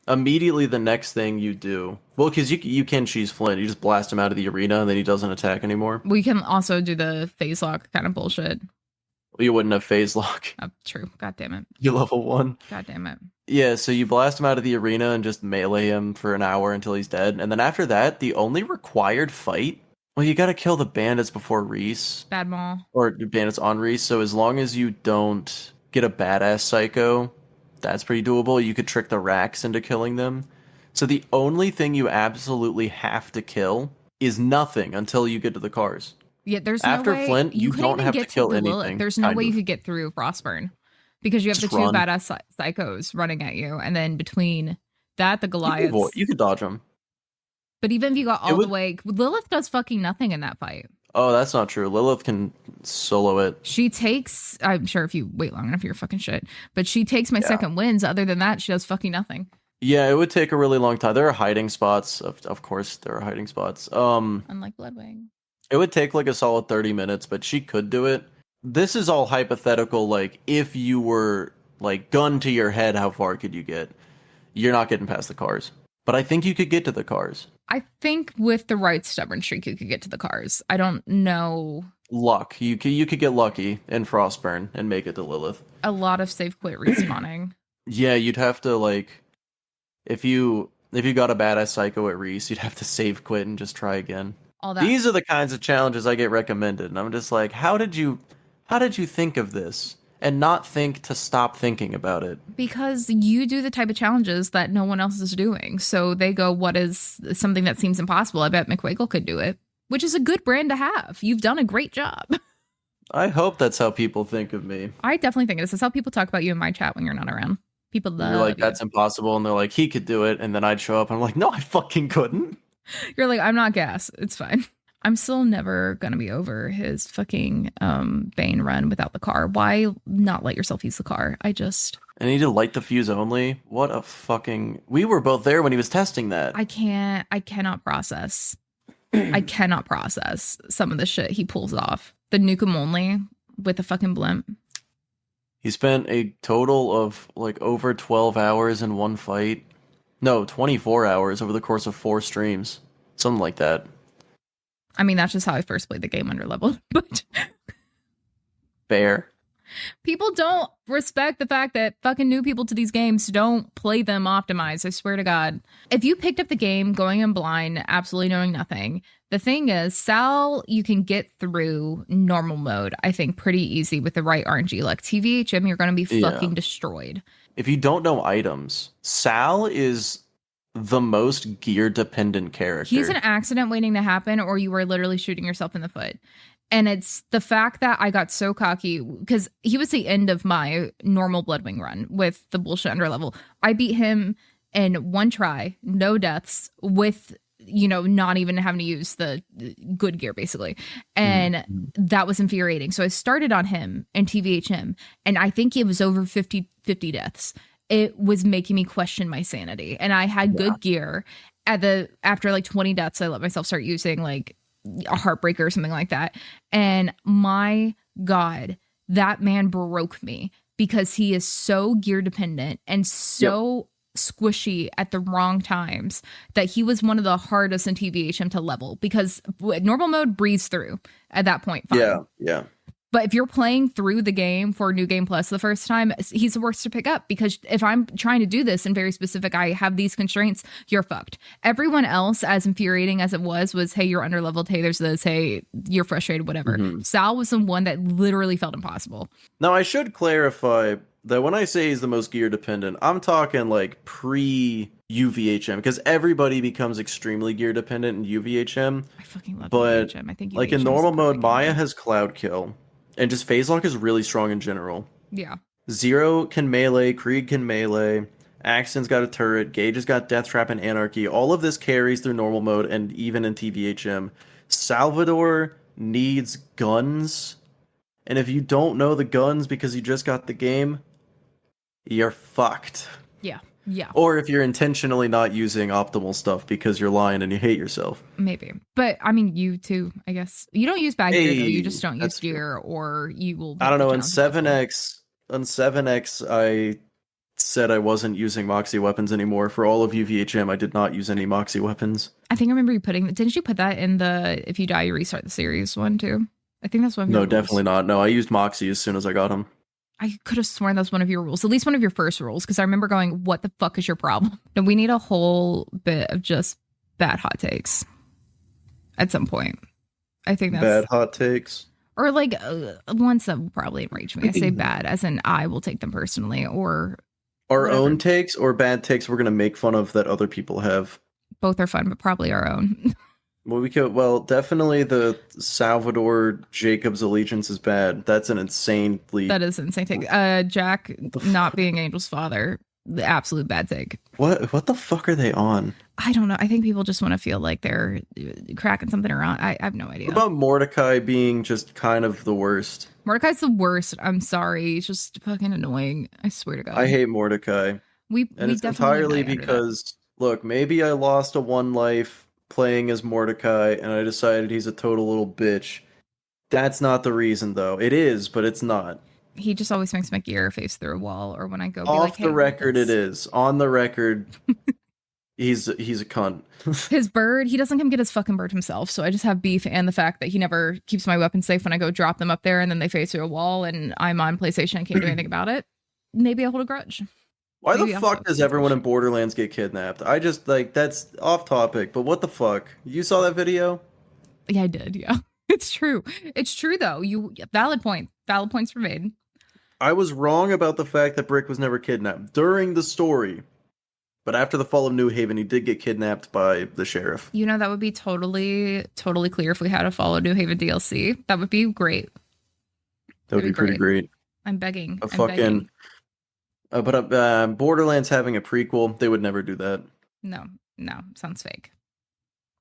S2: immediately the next thing you do, well, because you can cheese Flint, you just blast him out of the arena, and then he doesn't attack anymore.
S1: we can also do the phase lock kind of bullshit.
S2: You wouldn't have phase lock.
S1: Oh, true. God damn it.
S2: You level 1.
S1: God damn it.
S2: Yeah, so you blast him out of the arena and just melee him for an hour until he's dead. And then after that, the only required fight, well, you gotta kill the bandits before Reese.
S1: Bad Maul.
S2: Or bandits on Reese, so as long as you don't get a badass psycho, that's pretty doable. You could trick the Rax into killing them. So the only thing you absolutely have to kill is nothing until you get to the cars.
S1: Yeah, there's
S2: After
S1: no way
S2: Flint, you
S1: couldn't
S2: don't
S1: even
S2: have
S1: get
S2: to kill
S1: the Lilith.
S2: anything.
S1: There's no way you could get through Frostburn because you have
S2: Just
S1: the two
S2: run.
S1: badass psychos running at you, and then between that, the Goliaths.
S2: You could dodge them.
S1: But even if you got all the way, Lilith does fucking nothing in that fight.
S2: Oh, that's not true. Lilith can solo it.
S1: She takes, I'm sure if you wait long enough, you're fucking shit. But she takes my second wins. Other than that, she does fucking nothing.
S2: Yeah, it would take a really long time. There are hiding spots. Of course, there are hiding spots.
S1: Unlike Bloodwing.
S2: It would take like a solid 30 minutes, but she could do it. This is all hypothetical. Like, if you were, like, gun to your head, how far could you get? You're not getting past the cars. But I think you could get to the cars.
S1: I think with the right stubborn streak, you could get to the cars. I don't know.
S2: Luck. You could get lucky in Frostburn and make it to Lilith.
S1: A lot of save quit respawning.
S2: Yeah, you'd have to, like, if you got a badass psycho at Reese, you'd have to save quit and just try again.
S1: All that.
S2: These are the kinds of challenges I get recommended, and I'm just like, how did you think of this and not think to stop thinking about it?
S1: Because you do the type of challenges that no one else is doing. So they go, what is something that seems impossible? I bet Miqueagul could do it, which is a good brand to have. You've done a great job.
S2: I hope that's how people think of me.
S1: I definitely think this is how people talk about you in my chat when you're not around. People love
S2: You're like, that's impossible, and they're like, he could do it, and then I'd show up, and I'm like, no, I fucking couldn't.
S1: You're like, I'm not gas. It's fine. I'm still never gonna be over his fucking Bane run without the car. Why not let yourself use the car?
S2: I need to light the fuse only. What a fucking... We were both there when he was testing that.
S1: I cannot process. I cannot process some of the shit he pulls off. The nuke 'em only with the fucking blimp.
S2: He spent a total of like over 12 hours in one fight. No, 24 hours over the course of 4 streams. Something like that.
S1: I mean, that's just how I first played the game under leveled. But
S2: fair.
S1: People don't respect the fact that fucking new people to these games don't play them optimized. I swear to God. If you picked up the game going in blind, absolutely knowing nothing, the thing is, Sal, you can get through normal mode, I think, pretty easy with the right RNG. Like TVHM, you're going to be fucking destroyed.
S2: If you don't know items, Sal is the most gear-dependent character.
S1: He's an accident waiting to happen, or you were literally shooting yourself in the foot. And it's the fact that I got so cocky because he was the end of my normal Bloodwing run with the bullshit underlevel. I beat him in one try, no deaths, with, you know, not even having to use the good gear, basically. And that was infuriating. So I started on him and TVHM, and I think it was over 50 deaths. It was making me question my sanity. And I had good gear. After like 20 deaths, I let myself start using like a heartbreaker or something like that. And my God, that man broke me because he is so gear dependent and so squishy at the wrong times that he was one of the hardest in TVHM to level because normal mode breezed through at that point. Fine.
S2: Yeah.
S1: But if you're playing through the game for New Game Plus the first time, he's the worst to pick up because if I'm trying to do this and very specific, I have these constraints, you're fucked. Everyone else, as infuriating as it was, hey, you're underleveled. Hey, there's this. Hey, you're frustrated, whatever. Sal was the one that literally felt impossible.
S2: Now, I should clarify that when I say he's the most gear dependent, I'm talking like pre-UVHM because everybody becomes extremely gear dependent in UVHM.
S1: I fucking love
S2: but
S1: UVHM. I think
S2: like in normal mode, Maya has Cloud Kill. And just phase lock is really strong in general.
S1: Yeah.
S2: Zero can melee, Krieg can melee, Axton's got a turret, Gage has got Death Trap and Anarchy. All of this carries through normal mode and even in TVHM. Salvador needs guns. And if you don't know the guns because you just got the game, you're fucked.
S1: Yeah.
S2: Or if you're intentionally not using optimal stuff because you're lying and you hate yourself.
S1: Maybe. But I mean, you too, I guess. You don't use bad gear, though. You just don't use gear, or you will...
S2: I don't know. On 7X, I said I wasn't using Moxie weapons anymore. For all of UVHM, I did not use any Moxie weapons.
S1: I think I remember you didn't you put that in the if you die, you restart the series one, too? I think that's one of your
S2: No,
S1: rules.
S2: definitely not. No, I used Moxie as soon as I got him.
S1: I could have sworn that's one of your rules, at least one of your first rules, because I remember going, what the fuck is your problem? And we need a whole bit of just bad hot takes at some point. I think that's
S2: Bad hot takes.
S1: or like ones that will probably enrage me. I say bad as in I will take them personally, or
S2: Our
S1: whatever.
S2: own takes or bad takes we're gonna make fun of that other people have.
S1: Both are fun, but probably our own.
S2: Well, definitely the Salvador Jacob's allegiance is bad. That's an insanely
S1: That is insane take. Jack not being Angel's father, the absolute bad take.
S2: What the fuck are they on?
S1: I don't know. I think people just want to feel like they're cracking something around. I have no idea.
S2: What about Mordecai being just kind of the worst?
S1: Mordecai's the worst. I'm sorry. He's just fucking annoying. I swear to God.
S2: I hate Mordecai.
S1: And
S2: it's entirely because, look, maybe I lost a one life playing as Mordecai and I decided he's a total little bitch. That's not the reason, though. It is, but it's not.
S1: He just always makes my gear face through a wall, or when I go
S2: Off the record, it is. On the record, he's a cunt.
S1: His bird, he doesn't come get his fucking bird himself, so I just have beef and the fact that he never keeps my weapons safe when I go drop them up there and then they face through a wall and I'm on PlayStation and can't do anything about it. Maybe I'll hold a grudge.
S2: Why the fuck does everyone in Borderlands get kidnapped? I just, like, that's off topic, but what the fuck? You saw that video?
S1: Yeah, I did, yeah. It's true. It's true, though. Valid point. Valid points were made.
S2: I was wrong about the fact that Brick was never kidnapped during the story. But after the fall of New Haven, he did get kidnapped by the sheriff.
S1: You know, that would be totally clear if we had a Fall of New Haven DLC. That would be great.
S2: That would be pretty great.
S1: I'm begging.
S2: Begging. But Borderlands having a prequel, they would never do that.
S1: No, sounds fake.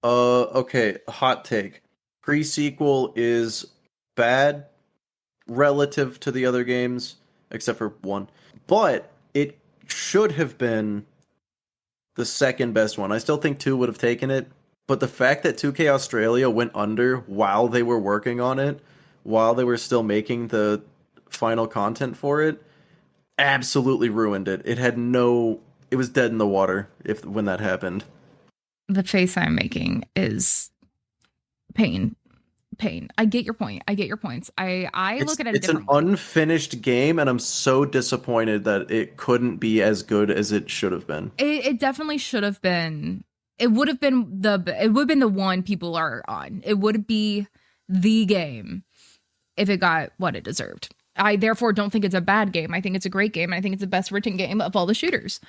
S2: Okay, hot take. Pre-sequel is bad relative to the other games, except for one. But it should have been the second best one. I still think 2 would have taken it, but the fact that 2K Australia went under while they were working on it, while they were still making the final content for it, absolutely ruined it. It was dead in the water when that happened.
S1: The face I'm making is pain. I get your point. I get your points. I look at it.
S2: It's an unfinished game, and I'm so disappointed that it couldn't be as good as it should have been.
S1: It definitely should have been. It would have been the one people are on. It would be the game if it got what it deserved. I therefore don't think it's a bad game. I think it's a great game. I think it's the best written game of all the shooters.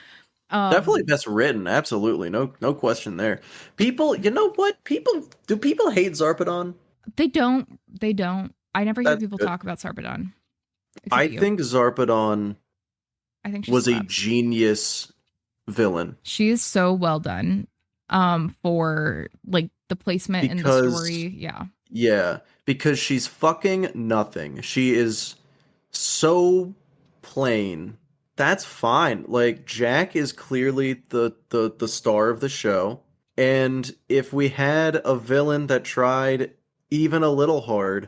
S2: Definitely best written. Absolutely. No question there. People, you know what? Do people hate Zarpedon?
S1: They don't. I never hear people talk about Zarpedon.
S2: I think Zarpedon was a genius villain.
S1: She is so well done for like the placement in the story. Yeah, because she's fucking nothing. She is so plain. That's fine. Like, Jack is clearly the star of the show, and if we had a villain that tried even a little hard,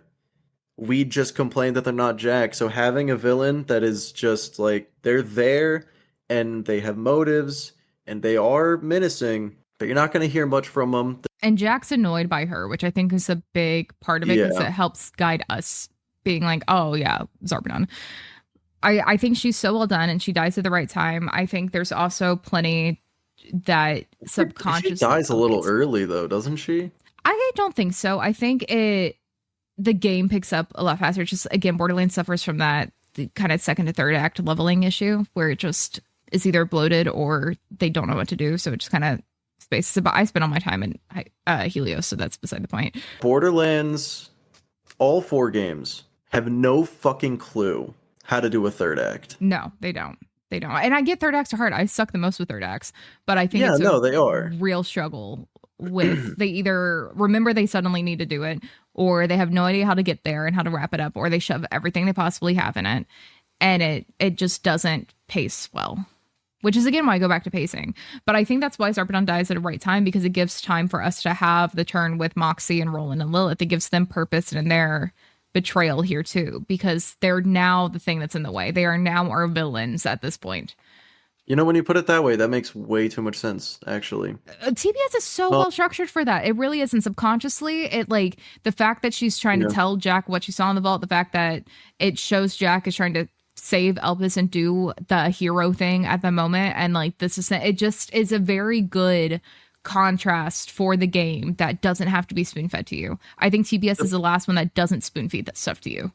S1: we'd just complain that they're not Jack. So having a villain that is just like, they're there and they have motives and they are menacing, but you're not going to hear much from them. And Jack's annoyed by her, which I think is a big part of it because it helps guide us being like, oh yeah, Zarpedon. I think she's so well done and she dies at the right time. I think there's also plenty that subconsciously...
S2: She dies a little early though, doesn't she?
S1: I don't think so. I think the game picks up a lot faster. Just, again, Borderlands suffers from that kind of second to third act leveling issue where it just is either bloated or they don't know what to do. So it just kind of spaces. But I spent all my time in Helios, so that's beside the point.
S2: Borderlands, all 4 games, have no fucking clue how to do a third act.
S1: No, they don't. And I get third acts are hard. I suck the most with third acts, but I think
S2: they are
S1: real struggle with they either remember they suddenly need to do it, or they have no idea how to get there and how to wrap it up, or they shove everything they possibly have in it, and it just doesn't pace well. Which is, again, why I go back to pacing. But I think that's why Zarpedon dies at the right time, because it gives time for us to have the turn with Moxie and Roland and Lilith. It gives them purpose in their betrayal here too, because they're now the thing that's in the way. They are now our villains at this point.
S2: You know, when you put it that way, that makes way too much sense, actually.
S1: TBS is so
S2: Well,
S1: well structured for that. It really is. And subconsciously, it like the fact that she's trying to
S2: yeah.
S1: tell Jack what she saw in the vault, the fact that it shows Jack is trying to save Elvis and do the hero thing at the moment. And like, this is, it just is a very good contrast for the game that doesn't have to be spoon fed to you. I think TBS is the last one that doesn't spoon feed that stuff to you.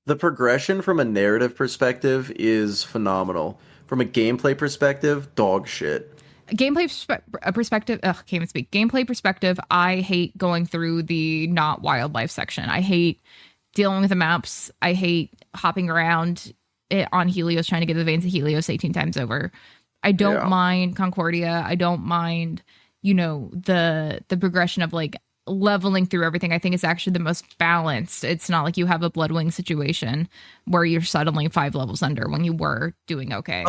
S2: The progression from a narrative perspective is phenomenal. From a gameplay perspective, dog shit.
S1: Perspective, ugh, can't even speak. Gameplay perspective, I hate going through the not wildlife section. I hate dealing with the maps. I hate hopping around it on Helios, trying to get the veins of Helios 18 times over. I don't
S2: Yeah.
S1: mind Concordia. I don't mind, you know, the progression of like leveling through everything. I think it's actually the most balanced. It's not like you have a Bloodwing situation where you're suddenly 5 levels under when you were doing okay.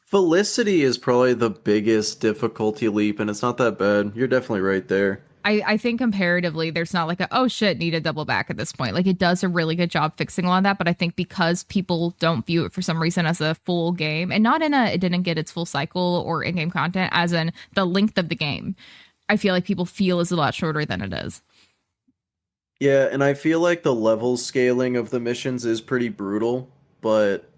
S2: Felicity is probably the biggest difficulty leap, and it's not that bad. You're definitely right there.
S1: I think comparatively, there's not like a, oh shit, need to double back at this point. Like it does a really good job fixing a lot of that. But I think because people don't view it for some reason as a full game and not in a, it didn't get its full cycle or in game content, as in the length of the game, I feel like people feel is a lot shorter than it is.
S2: Yeah, and I feel like the level scaling of the missions is pretty brutal, but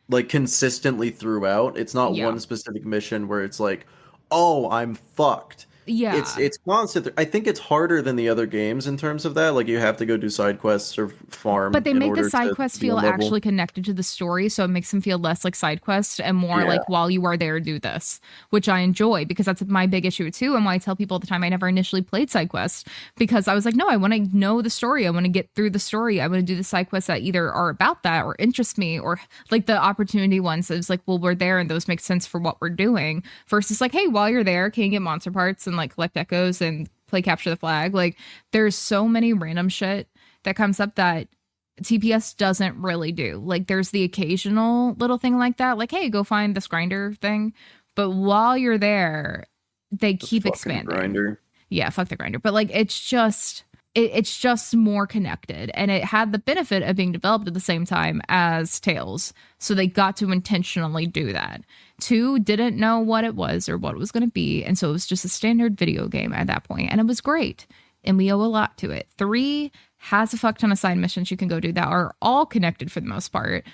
S2: like consistently throughout. It's not
S1: Yeah.
S2: one specific mission where it's like, "Oh, I'm fucked."
S1: Yeah.
S2: It's constant. I think it's harder than the other games in terms of that. Like you have to go do side quests or
S1: But
S2: farm
S1: they
S2: in
S1: make the
S2: order
S1: side
S2: to
S1: quests
S2: be
S1: feel
S2: on level.
S1: actually connected to the story, so it makes them feel less like side quests and more
S2: Yeah.
S1: like while you are there, do this, which I enjoy because that's my big issue too, and why I tell people all the time I never initially played side quests because I was like, no, I want to know the story, I want to get through the story, I want to do the side quests that either are about that or interest me, or like the opportunity ones. It's like, well, we're there and those make sense for what we're doing. Versus like, hey, while you're there, can you get monster parts and like collect echoes and play capture the flag? Like, there's so many random shit that comes up that TPS doesn't really do. Like there's the occasional little thing like that, like, hey, go find this grinder thing. But while you're there, they
S2: The
S1: keep
S2: fucking
S1: expanding.
S2: grinder.
S1: Yeah, fuck the grinder. But like it's just more connected. And it had the benefit of being developed at the same time as Tales. So they got to intentionally do that. 2 didn't know what it was or what it was going to be. And so it was just a standard video game at that point, and it was great. And we owe a lot to it. 3 has a fuck ton of side missions you can go do that are all connected for the most part.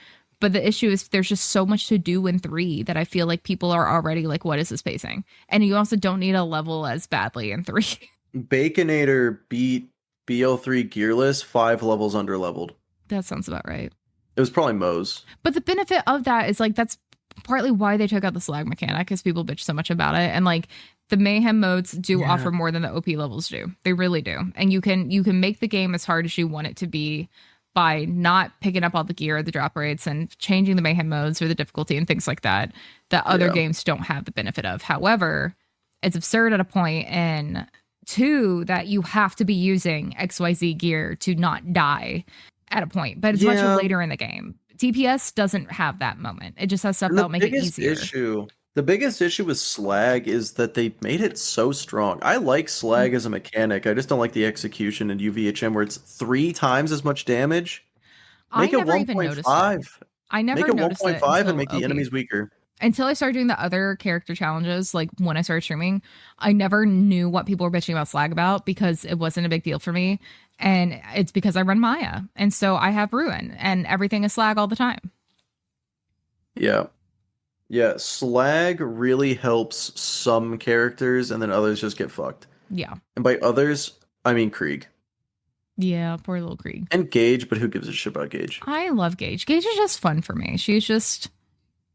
S1: But the issue is there's just so much to do in 3 that I feel like people are already like, what is this pacing? And you also don't need a level as badly in 3.
S2: Baconator beat BL3 Gearless 5 levels under leveled.
S1: That sounds about right.
S2: It was probably Moe's.
S1: But the benefit of that is like that's partly why they took out the slag mechanic, because people bitch so much about it. And like the mayhem modes do offer more than the OP levels do. They really do. And you can make the game as hard as you want it to be by not picking up all the gear, the drop rates, and changing the mayhem modes or the difficulty and things like that other games don't have the benefit of. However, it's absurd at a point in 2 that you have to be using XYZ gear to not die at a point, but it's much later in the game. TPS doesn't have that moment. It just has stuff that'll make it easier.
S2: The biggest issue with slag is that they made it so strong. I like slag as a mechanic. I just don't like the execution in UVHM where it's 3 times as much damage. Make it 1.5.
S1: I never
S2: Make it
S1: noticed
S2: 1.5 and make the enemies weaker.
S1: Until I started doing the other character challenges, like when I started streaming, I never knew what people were bitching about slag about because it wasn't a big deal for me. And it's because I run Maya. And so I have Ruin and everything is slag all the time.
S2: Yeah. Yeah, slag really helps some characters and then others just get fucked.
S1: Yeah.
S2: And by others, I mean Krieg.
S1: Yeah, poor little Krieg.
S2: And Gage, but who gives a shit about Gage?
S1: I love Gage. Gage is just fun for me. She's just...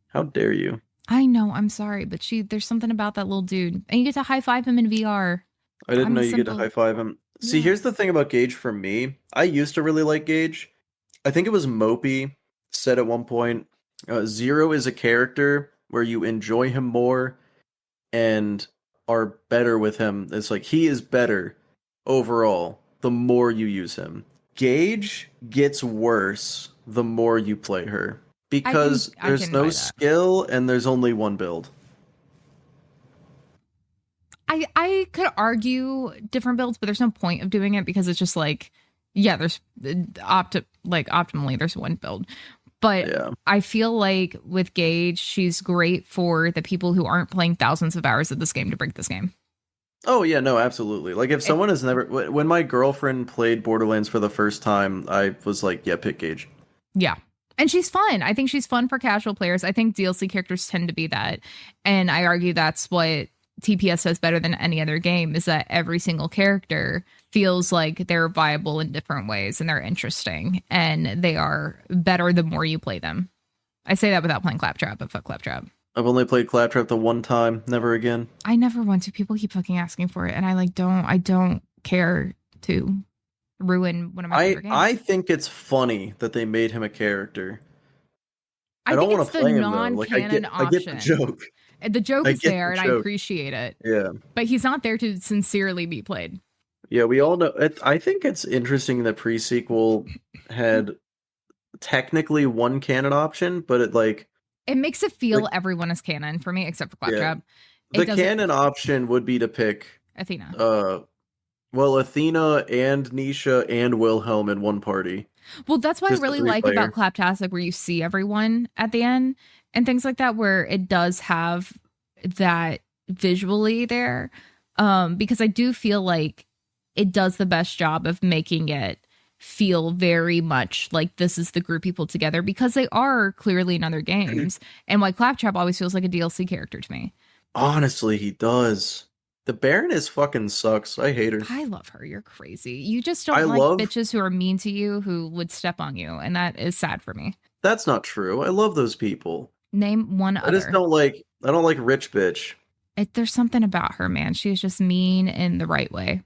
S2: How dare you?
S1: I know, I'm sorry, but there's something about that little dude. And you get to high-five him in VR.
S2: I didn't know you get to high-five him. Yeah. See, here's the thing about Gage for me. I used to really like Gage. I think it was Mopey said at one point, Zero is a character where you enjoy him more and are better with him. It's like he is better overall the more you use him. Gage gets worse the more you play her because there's no skill and there's only one build.
S1: I could argue different builds, but there's no point of doing it because it's just like, yeah, there's optimally there's one build. But
S2: Yeah.
S1: I feel like with Gage, she's great for the people who aren't playing thousands of hours of this game to break this game.
S2: Oh yeah, no, absolutely. Like if someone has never, when my girlfriend played Borderlands for the first time, I was like, yeah, pick Gage.
S1: Yeah. And she's fun. I think she's fun for casual players. I think DLC characters tend to be that. And I argue that's what TPS does better than any other game, is that every single character feels like they're viable in different ways and they're interesting and they are better the more you play them. I say that without playing Claptrap, but fuck Claptrap.
S2: I've only played Claptrap the one time, never again.
S1: I never want to. People keep fucking asking for it, and I don't care to ruin one of my favorite games.
S2: I think it's funny that they made him a character.
S1: I
S2: don't
S1: think
S2: want
S1: it's
S2: to play
S1: the
S2: him though. Like I
S1: non-canon
S2: get the
S1: option.
S2: joke.
S1: The joke is there, and I appreciate it.
S2: Yeah.
S1: But he's not there to sincerely be played.
S2: Yeah, we all know. I think it's interesting that pre-sequel had technically one canon option, but
S1: it makes it feel like, everyone is canon for me, except for Claptrap.
S2: Yeah. The canon option would be to pick
S1: Athena.
S2: Well, Athena and Nisha and Wilhelm in one party.
S1: Well, that's what I really like about Claptastic, where you see everyone at the end and things like that, where it does have that visually there. Because I do feel like it does the best job of making it feel very much like this is the group people together, because they are clearly in other games. And why Claptrap always feels like a DLC character to me.
S2: Honestly, he does. The Baroness fucking sucks. I hate her.
S1: I love her. You're crazy. You just don't like bitches who are mean to you, who would step on you, and that is sad for me.
S2: That's not true. I love those people.
S1: Name one other.
S2: I don't like rich bitch.
S1: There's something about her, man. She's just mean in the right way.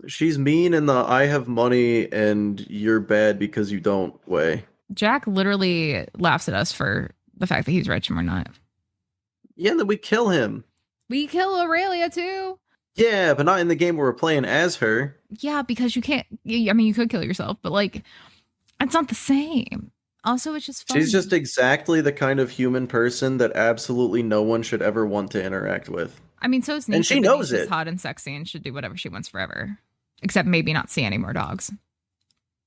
S2: She's mean in the I have money and you're bad because you don't way.
S1: Jack literally laughs at us for the fact that he's rich and we're not.
S2: Yeah, and then we kill him.
S1: We kill Aurelia too.
S2: Yeah, but not in the game where we're playing as her.
S1: Yeah, because you can't. I mean, you could kill yourself, but like, it's not the same. Also, it's just fun.
S2: She's just exactly the kind of human person that absolutely no one should ever want to interact with.
S1: I mean, so is Nisha,
S2: and she knows
S1: she's hot and sexy and should do whatever she wants forever, except maybe not see any more dogs.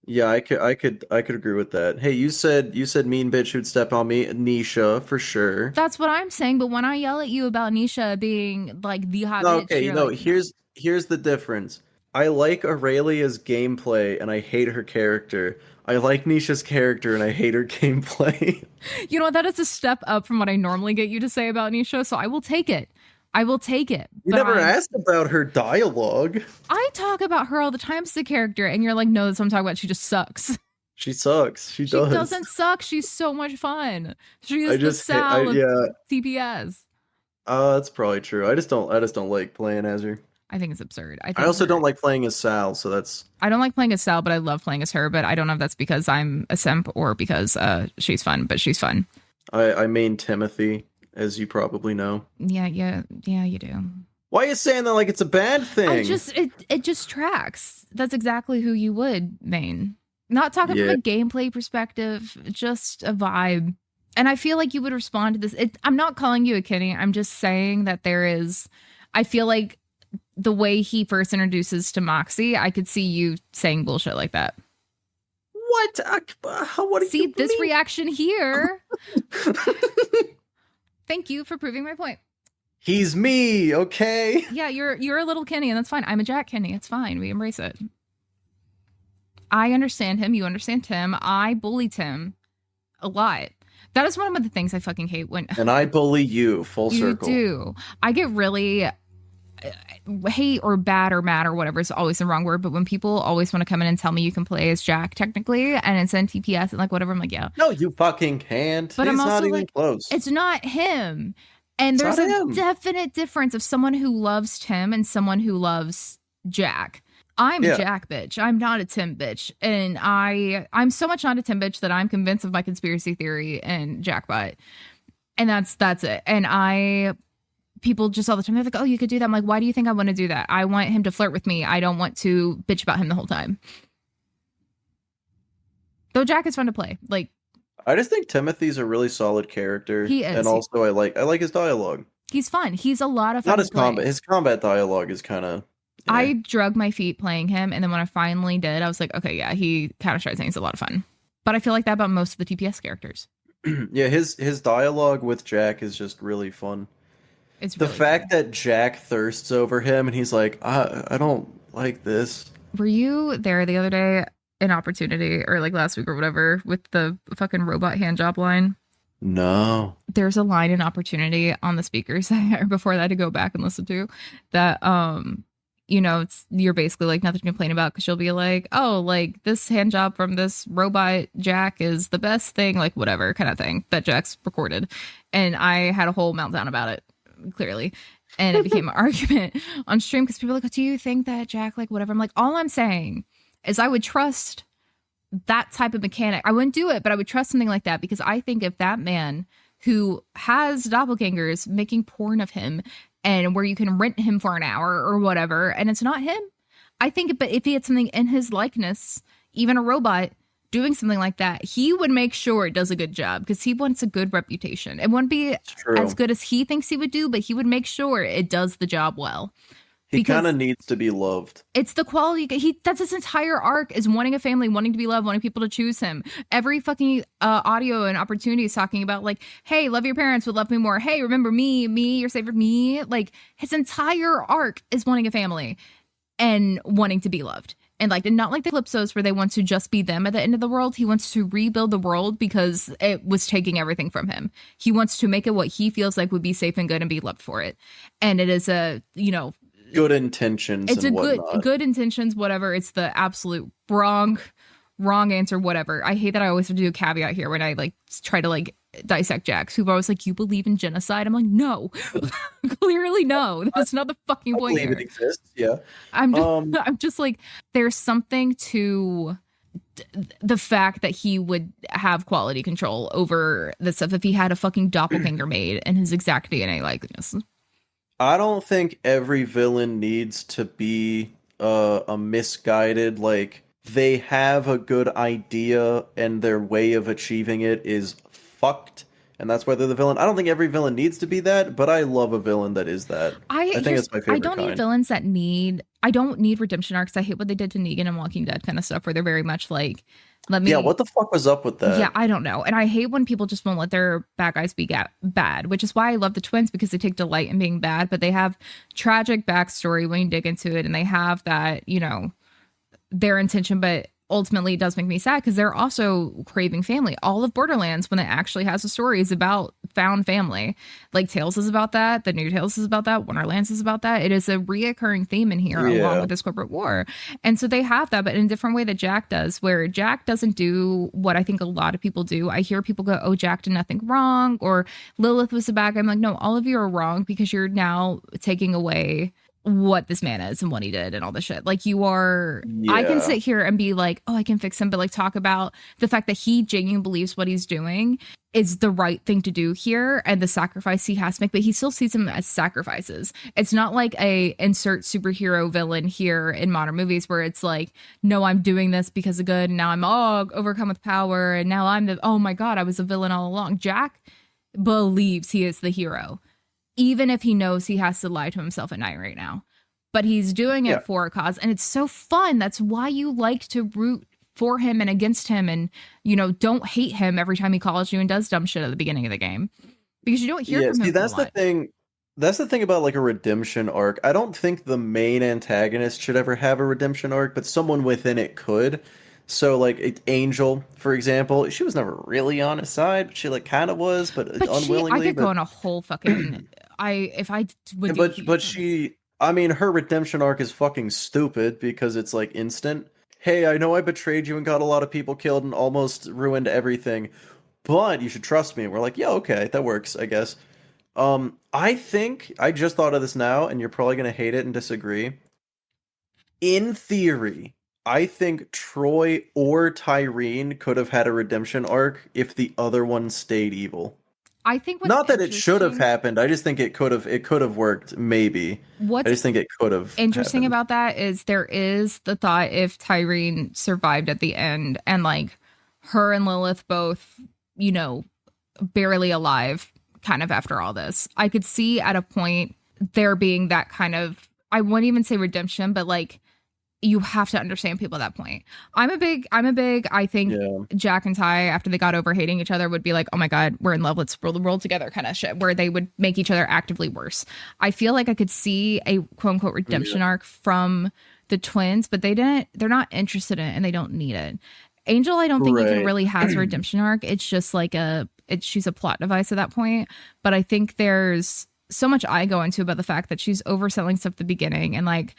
S2: Yeah, I could agree with that. Hey, you said mean bitch who'd step on me, Nisha, for sure.
S1: That's what I'm saying. But when I yell at you about Nisha being like the hot bitch,
S2: okay, no, like, here's the difference. I like Aurelia's gameplay and I hate her character. I like Nisha's character and I hate her gameplay.
S1: You know what? That is a step up from what I normally get you to say about Nisha, so I will take it. I will take it.
S2: You never asked about her dialogue.
S1: I talk about her all the time as a character, and you're like, no, that's what I'm talking about. She just sucks.
S2: She sucks. She does.
S1: She doesn't suck. She's so much fun. She is the Sal of TPS.
S2: That's probably true. I just don't like playing as her.
S1: I think it's absurd.
S2: I also don't like playing as Sal, so that's...
S1: I don't like playing as Sal, but I love playing as her, but I don't know if that's because I'm a simp or because she's fun, but she's fun.
S2: I main Timothy, as you probably know.
S1: Yeah, you do.
S2: Why are you saying that like it's a bad thing?
S1: It just tracks. That's exactly who you would main. Not talking from a gameplay perspective, just a vibe. And I feel like you would respond to this. I'm not calling you a kiddie. I'm just saying that I feel like the way he first introduces to Moxie, I could see you saying bullshit like that.
S2: What? What do
S1: see this reaction here? Thank you for proving my point.
S2: He's me, okay?
S1: Yeah, you're a little Kenny, and that's fine. I'm a Jack Kenny. It's fine. We embrace it. I understand him. You understand Tim. I bully Tim a lot. That is one of the things I fucking hate when...
S2: And I bully you, full circle.
S1: You do. I get really... hate or bad or mad or whatever is always the wrong word, but when people always want to come in and tell me you can play as Jack technically and it's in TPS and like whatever, I'm like, yeah.
S2: No, you fucking can't.
S1: But
S2: He's
S1: I'm also
S2: not even
S1: like,
S2: close.
S1: It's not him. And there's a definite difference of someone who loves Tim and someone who loves Jack. I'm a Jack bitch. I'm not a Tim bitch. And I'm so much not a Tim bitch that I'm convinced of my conspiracy theory and Jackbot. And that's it. And people just all the time, they're like, oh, you could do that. I'm like, why do you think I want to do that? I want him to flirt with me. I don't want to bitch about him the whole time. Though Jack is fun to play. Like,
S2: I just think Timothy's a really solid character. He is. And also I like his dialogue.
S1: He's fun. He's a lot of fun.
S2: Not his combat. His combat dialogue is kind of... Yeah.
S1: I drug my feet playing him. And then when I finally did, I was like, okay, yeah, he Counter-Strike thing is a lot of fun. But I feel like that about most of the TPS characters.
S2: Yeah, his dialogue with Jack is just really fun.
S1: It's
S2: The
S1: really funny.
S2: fact that Jack thirsts over him and he's like, I don't like this.
S1: Were you there the other day in Opportunity or like last week or whatever with the fucking robot hand job line?
S2: No.
S1: There's a line in Opportunity on the speakers before that I had to go back and listen to that it's you're basically like nothing to complain about because you'll be like, oh, like this hand job from this robot Jack is the best thing, like whatever kind of thing that Jack's recorded. And I had a whole meltdown about it, clearly. And it became an argument on stream because people are like, do you think that Jack, like whatever? I'm like, all I'm saying is I would trust that type of mechanic. I wouldn't do it, but I would trust something like that because I think if that man who has doppelgangers making porn of him and where you can rent him for an hour or whatever, and it's not him, I think, but if he had something in his likeness, even a robot doing something like that, he would make sure it does a good job because he wants a good reputation. It wouldn't be as good as he thinks he would do, but he would make sure it does the job well.
S2: He kind of needs to be loved.
S1: It's the quality. That's his entire arc is wanting a family, wanting to be loved, wanting people to choose him. Every fucking audio and opportunity is talking about like, hey, love your parents would love me more. Hey, remember me, your savior, me. Like his entire arc is wanting a family and wanting to be loved. And like, not like the Calypsos where they want to just be them at the end of the world. He wants to rebuild the world because it was taking everything from him. He wants to make it what he feels like would be safe and good and be loved for it. And it is
S2: good intentions.
S1: It's a good intentions, whatever. It's the absolute wrong answer, whatever. I hate that I always have to do a caveat here when I like try to like dissect Jax. Who's always like, you believe in genocide? I'm like, no, clearly no. That's not the fucking point.
S2: I believe it exists. Yeah.
S1: I'm just like, there's something to the fact that he would have quality control over this stuff if he had a fucking doppelganger made and his exact DNA likeness.
S2: I don't think every villain needs to be a misguided, like, they have a good idea and their way of achieving it is fucked, and that's why they're the villain. I don't think every villain needs to be that, but I love a villain that is that. I think it's my favorite
S1: I don't
S2: kind.
S1: need villains that I don't need redemption arcs. I hate what they did to Negan and Walking Dead kind of stuff where they're very much like,
S2: yeah, what the fuck was up with that?
S1: Yeah, I don't know. And I hate when people just won't let their bad guys be bad, which is why I love the twins because they take delight in being bad, but they have tragic backstory when you dig into it and they have that, their intention, but ultimately it does make me sad because they're also craving family. All of Borderlands, when it actually has a story, is about found family. Like Tales is about that. The new Tales is about that. Wonderlands is about that. It is a reoccurring theme in here along with this corporate war. And so they have that, but in a different way that Jack does, where Jack doesn't do what I think a lot of people do. I hear people go, oh, Jack did nothing wrong, or Lilith was a bad guy. I'm like, no, all of you are wrong because you're now taking away what this man is and what he did and all this shit. Like you are, I can sit here and be like, oh, I can fix him, but like talk about the fact that he genuinely believes what he's doing is the right thing to do here and the sacrifice he has to make, but he still sees them as sacrifices. It's not like a insert superhero villain here in modern movies where it's like, no, I'm doing this because of good and now I'm all overcome with power and now I'm oh my God, I was a villain all along. Jack believes he is the hero. Even if he knows he has to lie to himself at night right now. But he's doing it for a cause. And it's so fun. That's why you like to root for him and against him. And, don't hate him every time he calls you and does dumb shit at the beginning of the game. Because you don't hear from him.
S2: That's the thing. That's the thing about like a redemption arc. I don't think the main antagonist should ever have a redemption arc, but someone within it could. So, like, Angel, for example, she was never really on his side. But she, like, kind of was, but unwillingly.
S1: I could go on a whole fucking...
S2: her redemption arc is fucking stupid because it's, like, instant. Hey, I know I betrayed you and got a lot of people killed and almost ruined everything, but you should trust me. And we're like, yeah, okay, that works, I guess. I think, I just thought of this now, and you're probably going to hate it and disagree. In theory... I think Troy or Tyreen could have had a redemption arc if the other one stayed evil.
S1: I think
S2: not that it should have happened. I just think it could have worked. Maybe. I just think it could have.
S1: Interesting about that is there is the thought if Tyreen survived at the end and like her and Lilith both, barely alive, kind of after all this. I could see at a point there being that kind of, I wouldn't even say redemption, but like you have to understand people at that point. I think
S2: Yeah.
S1: Jack and Ty, after they got over hating each other, would be like, oh my God, we're in love, let's rule the world together kind of shit, where they would make each other actively worse. I feel like I could see a quote unquote redemption arc from the twins, but they're not interested in it and they don't need it. Angel, I don't think even really has a redemption arc. It's just like she's a plot device at that point. But I think there's so much I go into about the fact that she's overselling stuff at the beginning, and like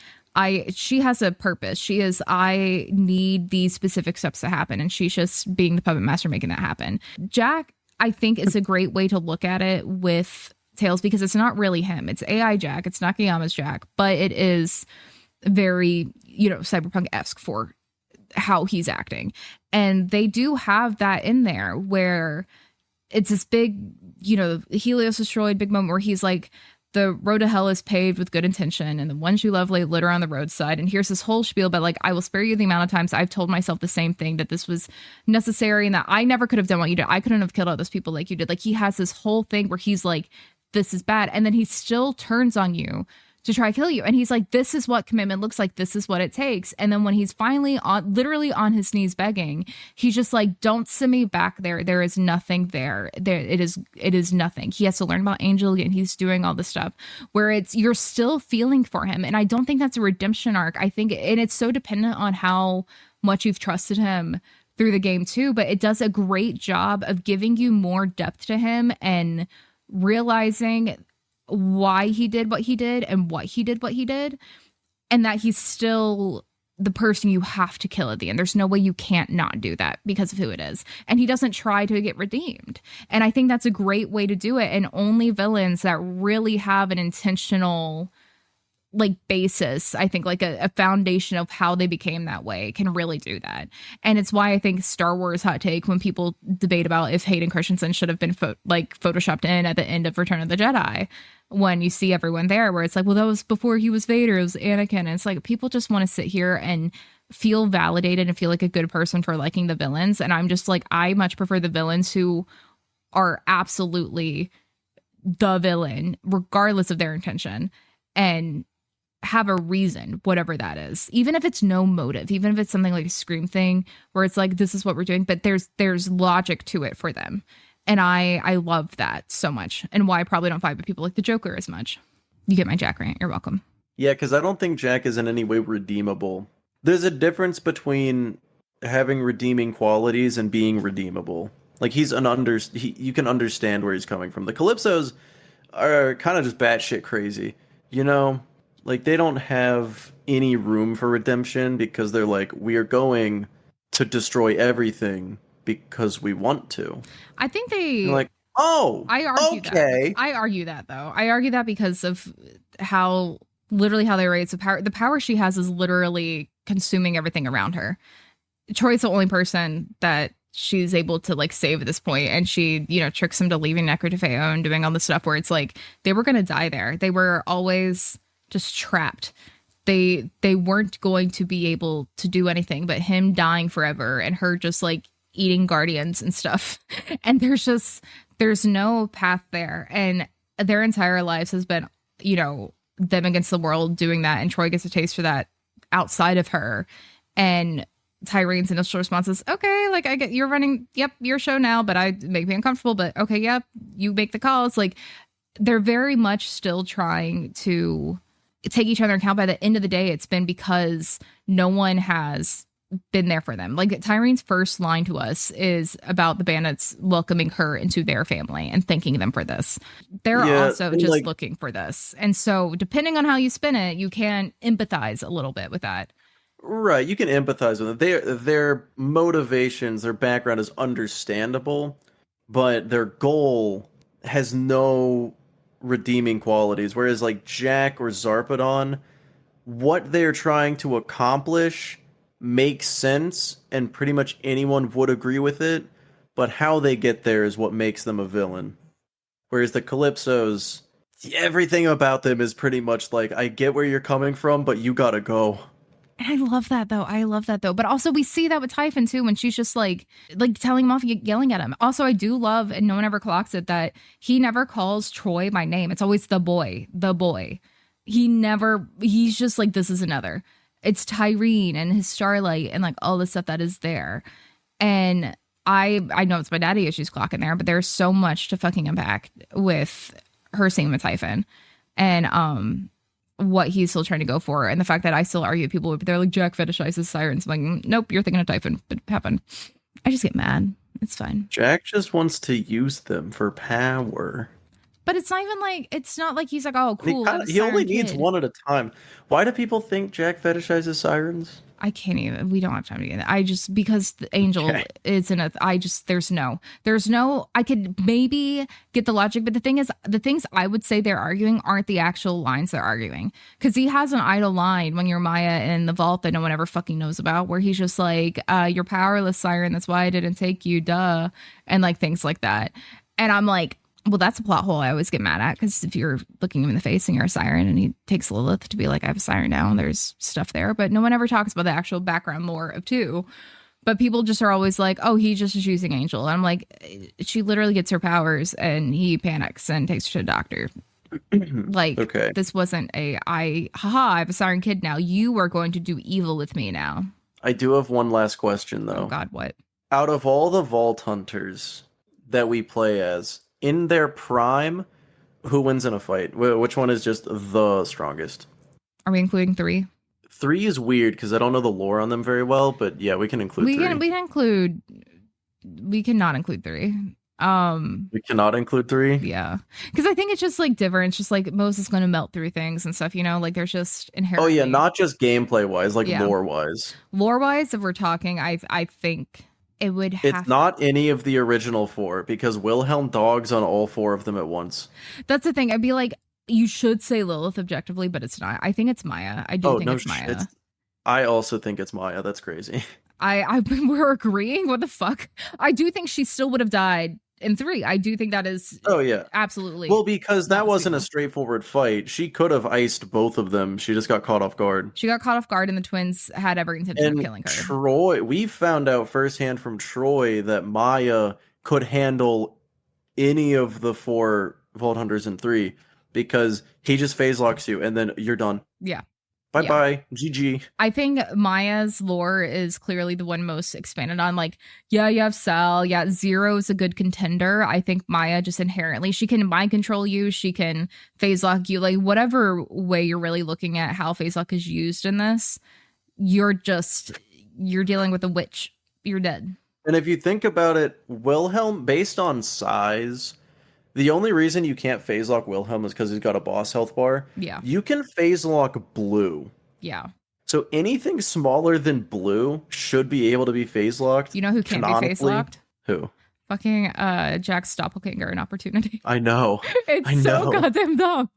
S1: she has a purpose. I need these specific steps to happen, and she's just being the puppet master making that happen. Jack, I think, is a great way to look at it with Tails, because it's not really him. It's AI Jack. It's Nakayama's Jack, but it is very, cyberpunk-esque for how he's acting. And they do have that in there where it's this big, Helios destroyed big moment where he's like, the road to hell is paved with good intention, and the ones you love lay litter on the roadside. And here's this whole spiel about like, I will spare you the amount of times I've told myself the same thing, that this was necessary and that I never could have done what you did. I couldn't have killed all those people like you did. Like, he has this whole thing where he's like, this is bad. And then he still turns on you to try to kill you. And he's like, this is what commitment looks like. This is what it takes. And then when he's finally literally on his knees begging, he's just like, don't send me back there. There is nothing there. It is nothing. He has to learn about Angel and he's doing all this stuff where you're still feeling for him. And I don't think that's a redemption arc. I think, and it's so dependent on how much you've trusted him through the game too, but it does a great job of giving you more depth to him and realizing why he did what he did and what he did, and that he's still the person you have to kill at the end. There's no way you can't not do that because of who it is. And he doesn't try to get redeemed. And I think that's a great way to do it. And only villains that really have an intentional like basis, I think, like a foundation of how they became that way, can really do that. And it's why I think Star Wars hot take, when people debate about if Hayden Christensen should have been photoshopped in at the end of Return of the Jedi, when you see everyone there, where it's like, well, that was before he was Vader, it was Anakin. And it's like, people just want to sit here and feel validated and feel like a good person for liking the villains. And I'm just like, I much prefer the villains who are absolutely the villain, regardless of their intention, and have a reason, whatever that is, even if it's no motive, even if it's something like a Scream thing where it's like, this is what we're doing, but there's logic to it for them. And I love that so much, and why I probably don't fight with people like the Joker as much. You get my Jack rant. You're welcome.
S2: Yeah, because I don't think Jack is in any way redeemable. There's a difference between having redeeming qualities and being redeemable. Like, you can understand where he's coming from. The Calypsos are kind of just batshit crazy, Like, they don't have any room for redemption because they're like, we are going to destroy everything because we want to.
S1: I think they're
S2: like, oh,
S1: I argue
S2: okay.
S1: that. I argue that, though. I argue that because of how they raise the power. The power she has is literally consuming everything around her. Troy's the only person that she's able to like save at this point, and she tricks him to leaving Necrotafeo and doing all this stuff where it's like they were going to die there. They were always just trapped. They weren't going to be able to do anything but him dying forever and her just like eating guardians and stuff. And there's no path there. And their entire lives has been, them against the world doing that. And Troy gets a taste for that outside of her. And Tyrene's initial response is, okay, like, I get you're running, yep, your show now, but I make me uncomfortable, but okay, yep, you make the calls. Like, they're very much still trying to take each other into account. By the end of the day, it's been because no one has been there for them. Like, Tyrene's first line to us is about the bandits welcoming her into their family and thanking them for this. They're also just looking for this. And so depending on how you spin it, you can empathize a little bit with that.
S2: Right, you can empathize with it. Their motivations, their background is understandable, but their goal has no redeeming qualities. Whereas like Jack or Zarpedon, what they're trying to accomplish makes sense, and pretty much anyone would agree with it, but how they get there is what makes them a villain. Whereas the Calypsos, everything about them is pretty much like, I get where you're coming from, but you gotta go.
S1: I love that though. But also we see that with Typhon too, when she's just like telling him off, yelling at him. Also, I do love, and no one ever clocks it, that he never calls Troy by name. It's always the boy. He's just like, this is another. it's Tyrene and his Starlight and like all the stuff that is there. And I know it's my daddy issues clock in there, but there's so much to fucking unpack with her scene with Typhon and what he's still trying to go for, and the fact that I still argue with people, they're like, Jack fetishizes sirens. I'm like, nope, you're thinking of Typhon. But it happened. I just get mad. It's fine.
S2: Jack just wants to use them for power.
S1: But it's not even like, it's not like he's like, oh, cool.
S2: He only needs one at a time. Why do people think Jack fetishizes sirens?
S1: I can't even, we don't have time to get it. I just, because the Angel is in a, there's no, I could maybe get the logic, but the thing is, the things I would say they're arguing aren't the actual lines they're arguing. Because he has an idle line when you're Maya in the vault that no one ever fucking knows about, where he's just like, you're powerless, siren, that's why I didn't take you, duh. And like things like that. And I'm like, well, that's a plot hole I always get mad at, because if you're looking him in the face and you're a siren and he takes Lilith to be like, I have a siren now, there's stuff there. But no one ever talks about the actual background lore of 2. But people just are always like, oh, he just is using Angel. And I'm like, she literally gets her powers and he panics and takes her to the doctor. Like, okay. This wasn't I have a siren kid now. You are going to do evil with me now. I do have one last question, though. Oh, God, what? Out of all the Vault Hunters that we play as, in their prime, who wins in a fight? Which one is just the strongest? Are we including 3? 3 is weird because I don't know the lore on them very well, but yeah, we can include 3. We cannot include 3. We cannot include 3? Yeah. Because I think it's just like different. It's just like Moses going to melt through things and stuff, you know? Like there's just inherently... Oh yeah, not just gameplay wise, like lore wise. Lore wise, if we're talking, I think... It's not any of the original 4 because Wilhelm dogs on all 4 of them at once. That's the thing. I'd be like, you should say Lilith objectively, but it's not. I think it's Maya. I do think it's Maya. I also think it's Maya. That's crazy. We're agreeing. What the fuck? I do think she still would have died in 3. I do think that is. Oh yeah, absolutely. Well, because that wasn't a straightforward fight. She could have iced both of them. She just got caught off guard. She got caught off guard, and the twins had every intention of killing her. Troy, we found out firsthand from Troy that Maya could handle any of the 4 Vault Hunters in 3 because he just phase locks you, and then you're done. Yeah. Bye-bye. GG. I think Maya's lore is clearly the one most expanded on. Like, yeah, you have Sal. Yeah, Zero is a good contender. I think Maya just inherently, she can mind control you. She can phase lock you. Like, whatever way you're really looking at how phase lock is used in this, you're dealing with a witch. You're dead. And if you think about it, Wilhelm, based on size... The only reason you can't phase lock Wilhelm is because he's got a boss health bar. Yeah. You can phase lock Blue. Yeah. So anything smaller than Blue should be able to be phase locked. You know who can't be phase locked? Who? Fucking Jack's doppelganger in Opportunity. I know. It's so goddamn dumb.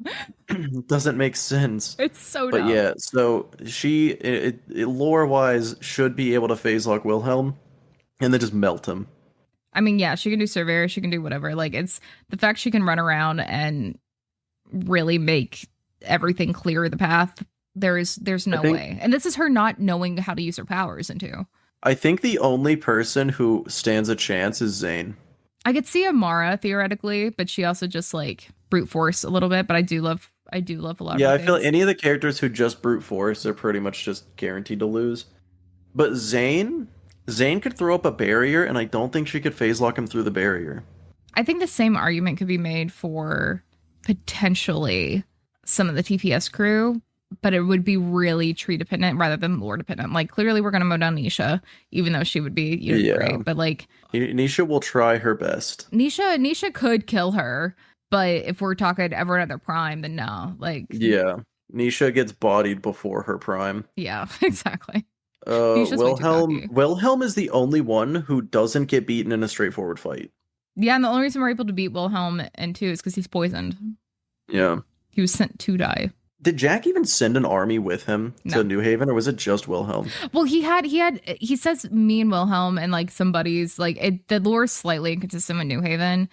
S1: It doesn't make sense. It's so dumb. But yeah, so she, lore-wise, should be able to phase lock Wilhelm and then just melt him. I mean, yeah, she can do Surveyor, she can do whatever. Like, it's the fact she can run around and really make everything clear the path. There's no way. And this is her not knowing how to use her powers into. I think the only person who stands a chance is Zane. I could see Amara theoretically, but she also just like brute force a little bit. But I do love a lot. Yeah, I feel like any of the characters who just brute force are pretty much just guaranteed to lose. But Zane could throw up a barrier, and I don't think she could phase lock him through the barrier. I think the same argument could be made for potentially some of the TPS crew, but it would be really tree dependent rather than lore dependent. Like, clearly we're going to mow down Nisha, even though she would be great. But like, Nisha will try her best. Nisha could kill her, but if we're talking everyone at their prime, then no. Like, yeah, Nisha gets bodied before her prime. Yeah, exactly. Wilhelm is the only one who doesn't get beaten in a straightforward fight. Yeah, and the only reason we're able to beat Wilhelm in 2 is because he's poisoned. Yeah. He was sent to die. Did Jack even send an army with him to New Haven, or was it just Wilhelm? Well, he says me and Wilhelm and like some buddies, like the lore is slightly inconsistent with New Haven,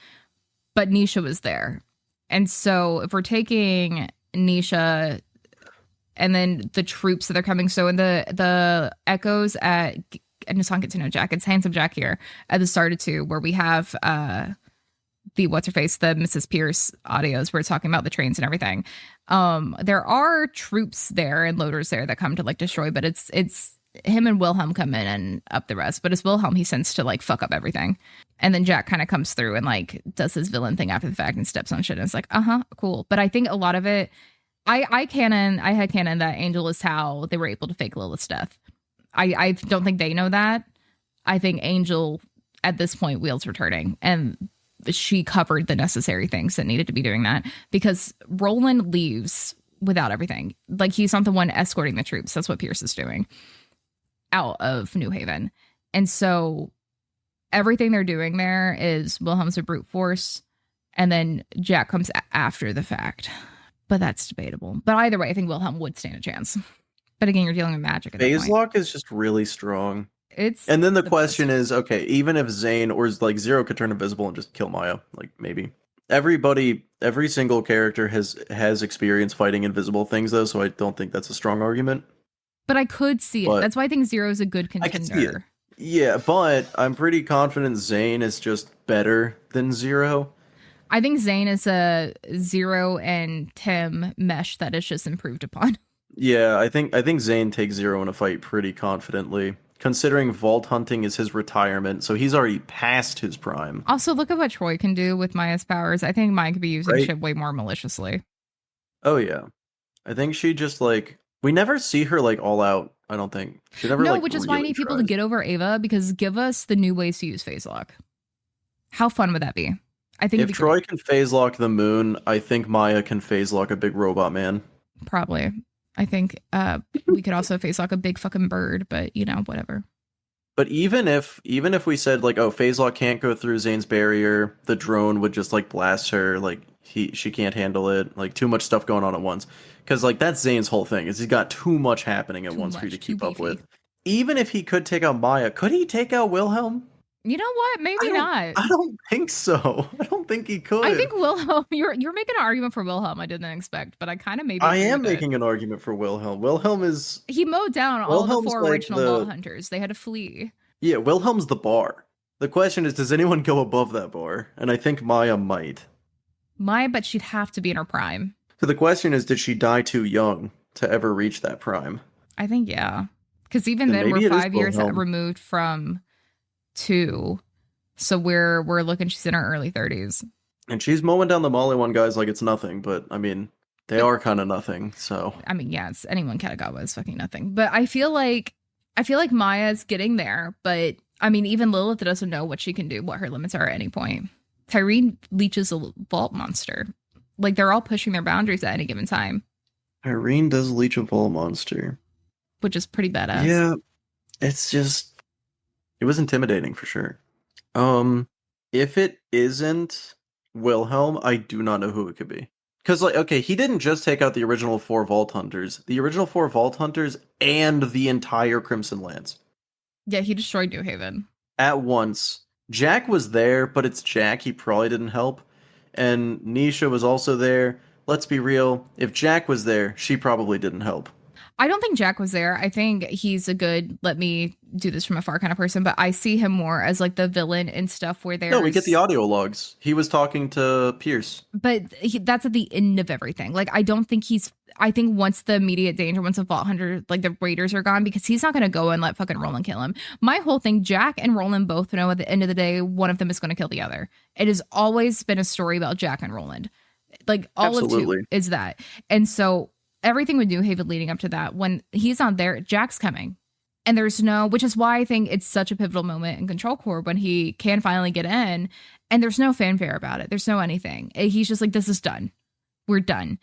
S1: but Nisha was there. And so if we're taking Nisha and then the troops that are coming. So in the echoes at, and just want to get to know Jack, it's Handsome Jack here at the start of 2, where we have the what's her face, the Mrs. Pierce audios. We're talking about the trains and everything. There are troops there and loaders there that come to like destroy, but it's him and Wilhelm come in and up the rest. But it's Wilhelm he sends to like fuck up everything, and then Jack kind of comes through and like does his villain thing after the fact and steps on shit. And it's like, cool. But I think a lot of it, I had canon that Angel is how they were able to fake Lilith's death. I don't think they know that. I think Angel at this point wheels returning, and she covered the necessary things that needed to be doing that, because Roland leaves without everything. Like, he's not the one escorting the troops. That's what Pierce is doing out of New Haven. And so everything they're doing there is Wilhelm's a brute force, and then Jack comes after the fact. But that's debatable. But either way, I think Wilhelm would stand a chance. But again, you're dealing with magic at that point.
S2: Phase lock is just really strong.
S1: And
S2: then the question is, okay, even if Zane or like Zero could turn invisible and just kill Maya, like maybe. Every single character has experience fighting invisible things though, so I don't think that's a strong argument.
S1: But I could see it. That's why I think Zero is a good contender.
S2: I can see it. Yeah, but I'm pretty confident Zane is just better than Zero.
S1: I think Zane is a Zero and Tim mesh that is just improved upon.
S2: Yeah, I think Zane takes Zero in a fight pretty confidently, considering Vault Hunting is his retirement, so he's already past his prime.
S1: Also, look at what Troy can do with Maya's powers. I think Maya could be using shit way more maliciously.
S2: Oh yeah. I think she just like, we never see her like all out, I don't think. She never
S1: which is why I need people to get over Ava, because give us the new ways to use phase lock. How fun would that be? I think
S2: if Troy can phase lock the moon, I think Maya can phase lock a big robot man.
S1: Probably. I think we could also phase lock a big fucking bird, but you know, whatever.
S2: But even if we said like, oh, phase lock can't go through Zane's barrier, the drone would just like blast her, like she can't handle it, like too much stuff going on at once. Because like that's Zane's whole thing, is he's got too much happening at once for you to keep up with. Even if he could take out Maya, could he take out Wilhelm?
S1: You know what? Maybe not.
S2: I don't think so. I don't think he could.
S1: I think Wilhelm, you're making an argument for Wilhelm I didn't expect, but I kind of maybe
S2: I am making an argument for Wilhelm.
S1: He mowed down all the four original Vault Hunters. They had to flee.
S2: Yeah, Wilhelm's the bar. The question is, does anyone go above that bar? And I think Maya might.
S1: Maya, but she'd have to be in her prime.
S2: So the question is, did she die too young to ever reach that prime?
S1: I think, yeah. Because even then we're 5 years removed from 2, so we're looking, she's in her early 30s,
S2: and she's mowing down the Molly one guys like it's nothing, but I mean they are kind of nothing, so
S1: I mean, yes, anyone Katagawa is fucking nothing, but I feel like Maya's getting there. But I mean, even Lilith doesn't know what she can do, what her limits are at any point. Tyreen leeches a vault monster. Like, they're all pushing their boundaries at any given time.
S2: Irene does leech a vault monster,
S1: which is pretty badass.
S2: Yeah, it's just, it was intimidating for sure. If it isn't Wilhelm, I do not know who it could be. Because, like, okay, he didn't just take out the original 4 Vault Hunters. The original 4 Vault Hunters and the entire Crimson Lance.
S1: Yeah, he destroyed New Haven.
S2: At once. Jack was there, but it's Jack. He probably didn't help. And Nisha was also there. Let's be real. If Jack was there, she probably didn't help.
S1: I don't think Jack was there. I think he's a good, let me do this from afar kind of person, but I see him more as like the villain and stuff where there's...
S2: No, we get the audio logs. He was talking to Pierce.
S1: But that's at the end of everything. Like, I don't think I think once the immediate danger, once the Vault Hunter, like the Raiders are gone, because he's not going to go and let fucking Roland kill him. My whole thing, Jack and Roland both know at the end of the day, one of them is going to kill the other. It has always been a story about Jack and Roland. Like, all
S2: Absolutely.
S1: of 2 is that. And so everything with New Haven leading up to that, when he's not there, Jack's coming. And there's no, which is why I think it's such a pivotal moment in Control Corps when he can finally get in, and there's no fanfare about it. There's no anything. He's just like, this is done. We're done.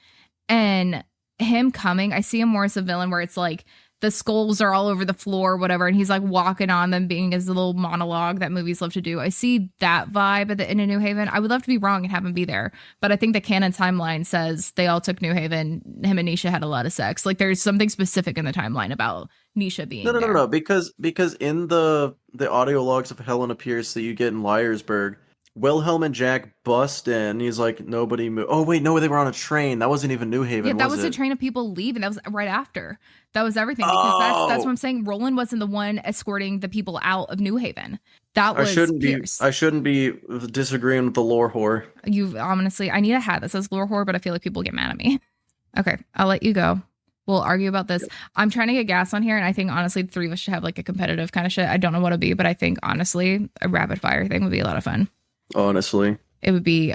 S1: And him coming, I see him more as a villain where it's like the skulls are all over the floor, whatever, and he's like walking on them, being his little monologue that movies love to do. I see that vibe at the end of New Haven. I would love to be wrong and have him be there, but I think the canon timeline says they all took New Haven. Him and Nisha had a lot of sex. Like, there's something specific in the timeline about Nisha being there.
S2: No, because in the audio logs of Helena Pierce that you get in Liarsburg, Wilhelm and Jack bust in. He's like, nobody moved. Oh, wait, no, they were on a train. That wasn't even New Haven,
S1: Yeah, that was
S2: it?
S1: a train of people leaving. That was right after. That was everything, because that's what I'm saying. Roland wasn't the one escorting the people out of New Haven. That was Pierce.
S2: I shouldn't be disagreeing with the lore whore.
S1: You honestly, I need a hat that says lore whore, but I feel like people get mad at me. Okay, I'll let you go. We'll argue about this. Yep. I'm trying to get gas on here, and I think honestly the three of us should have like a competitive kind of shit. I don't know what it'd be, but I think honestly a rapid fire thing would be a lot of fun.
S2: Honestly.
S1: It would be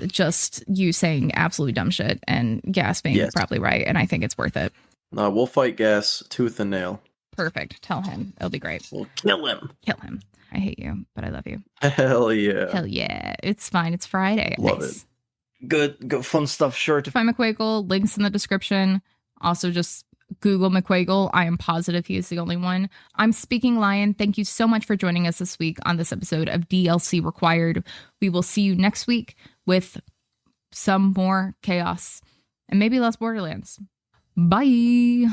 S1: just you saying absolutely dumb shit and Gas being probably right, and I think it's worth it.
S2: No, we'll fight Gas tooth and nail.
S1: Perfect. Tell him. It'll be great.
S2: We'll kill him.
S1: Kill him. I hate you, but I love you.
S2: Hell yeah.
S1: Hell yeah. It's fine. It's Friday.
S2: Love it. Good fun stuff. Sure to
S1: find Miqueagul. Links in the description. Also, just Google Miqueagul. I am positive he is the only one. I'm Speaking Lion. Thank you so much for joining us this week on this episode of DLC Required. We will see you next week with some more chaos and maybe less Borderlands. Bye.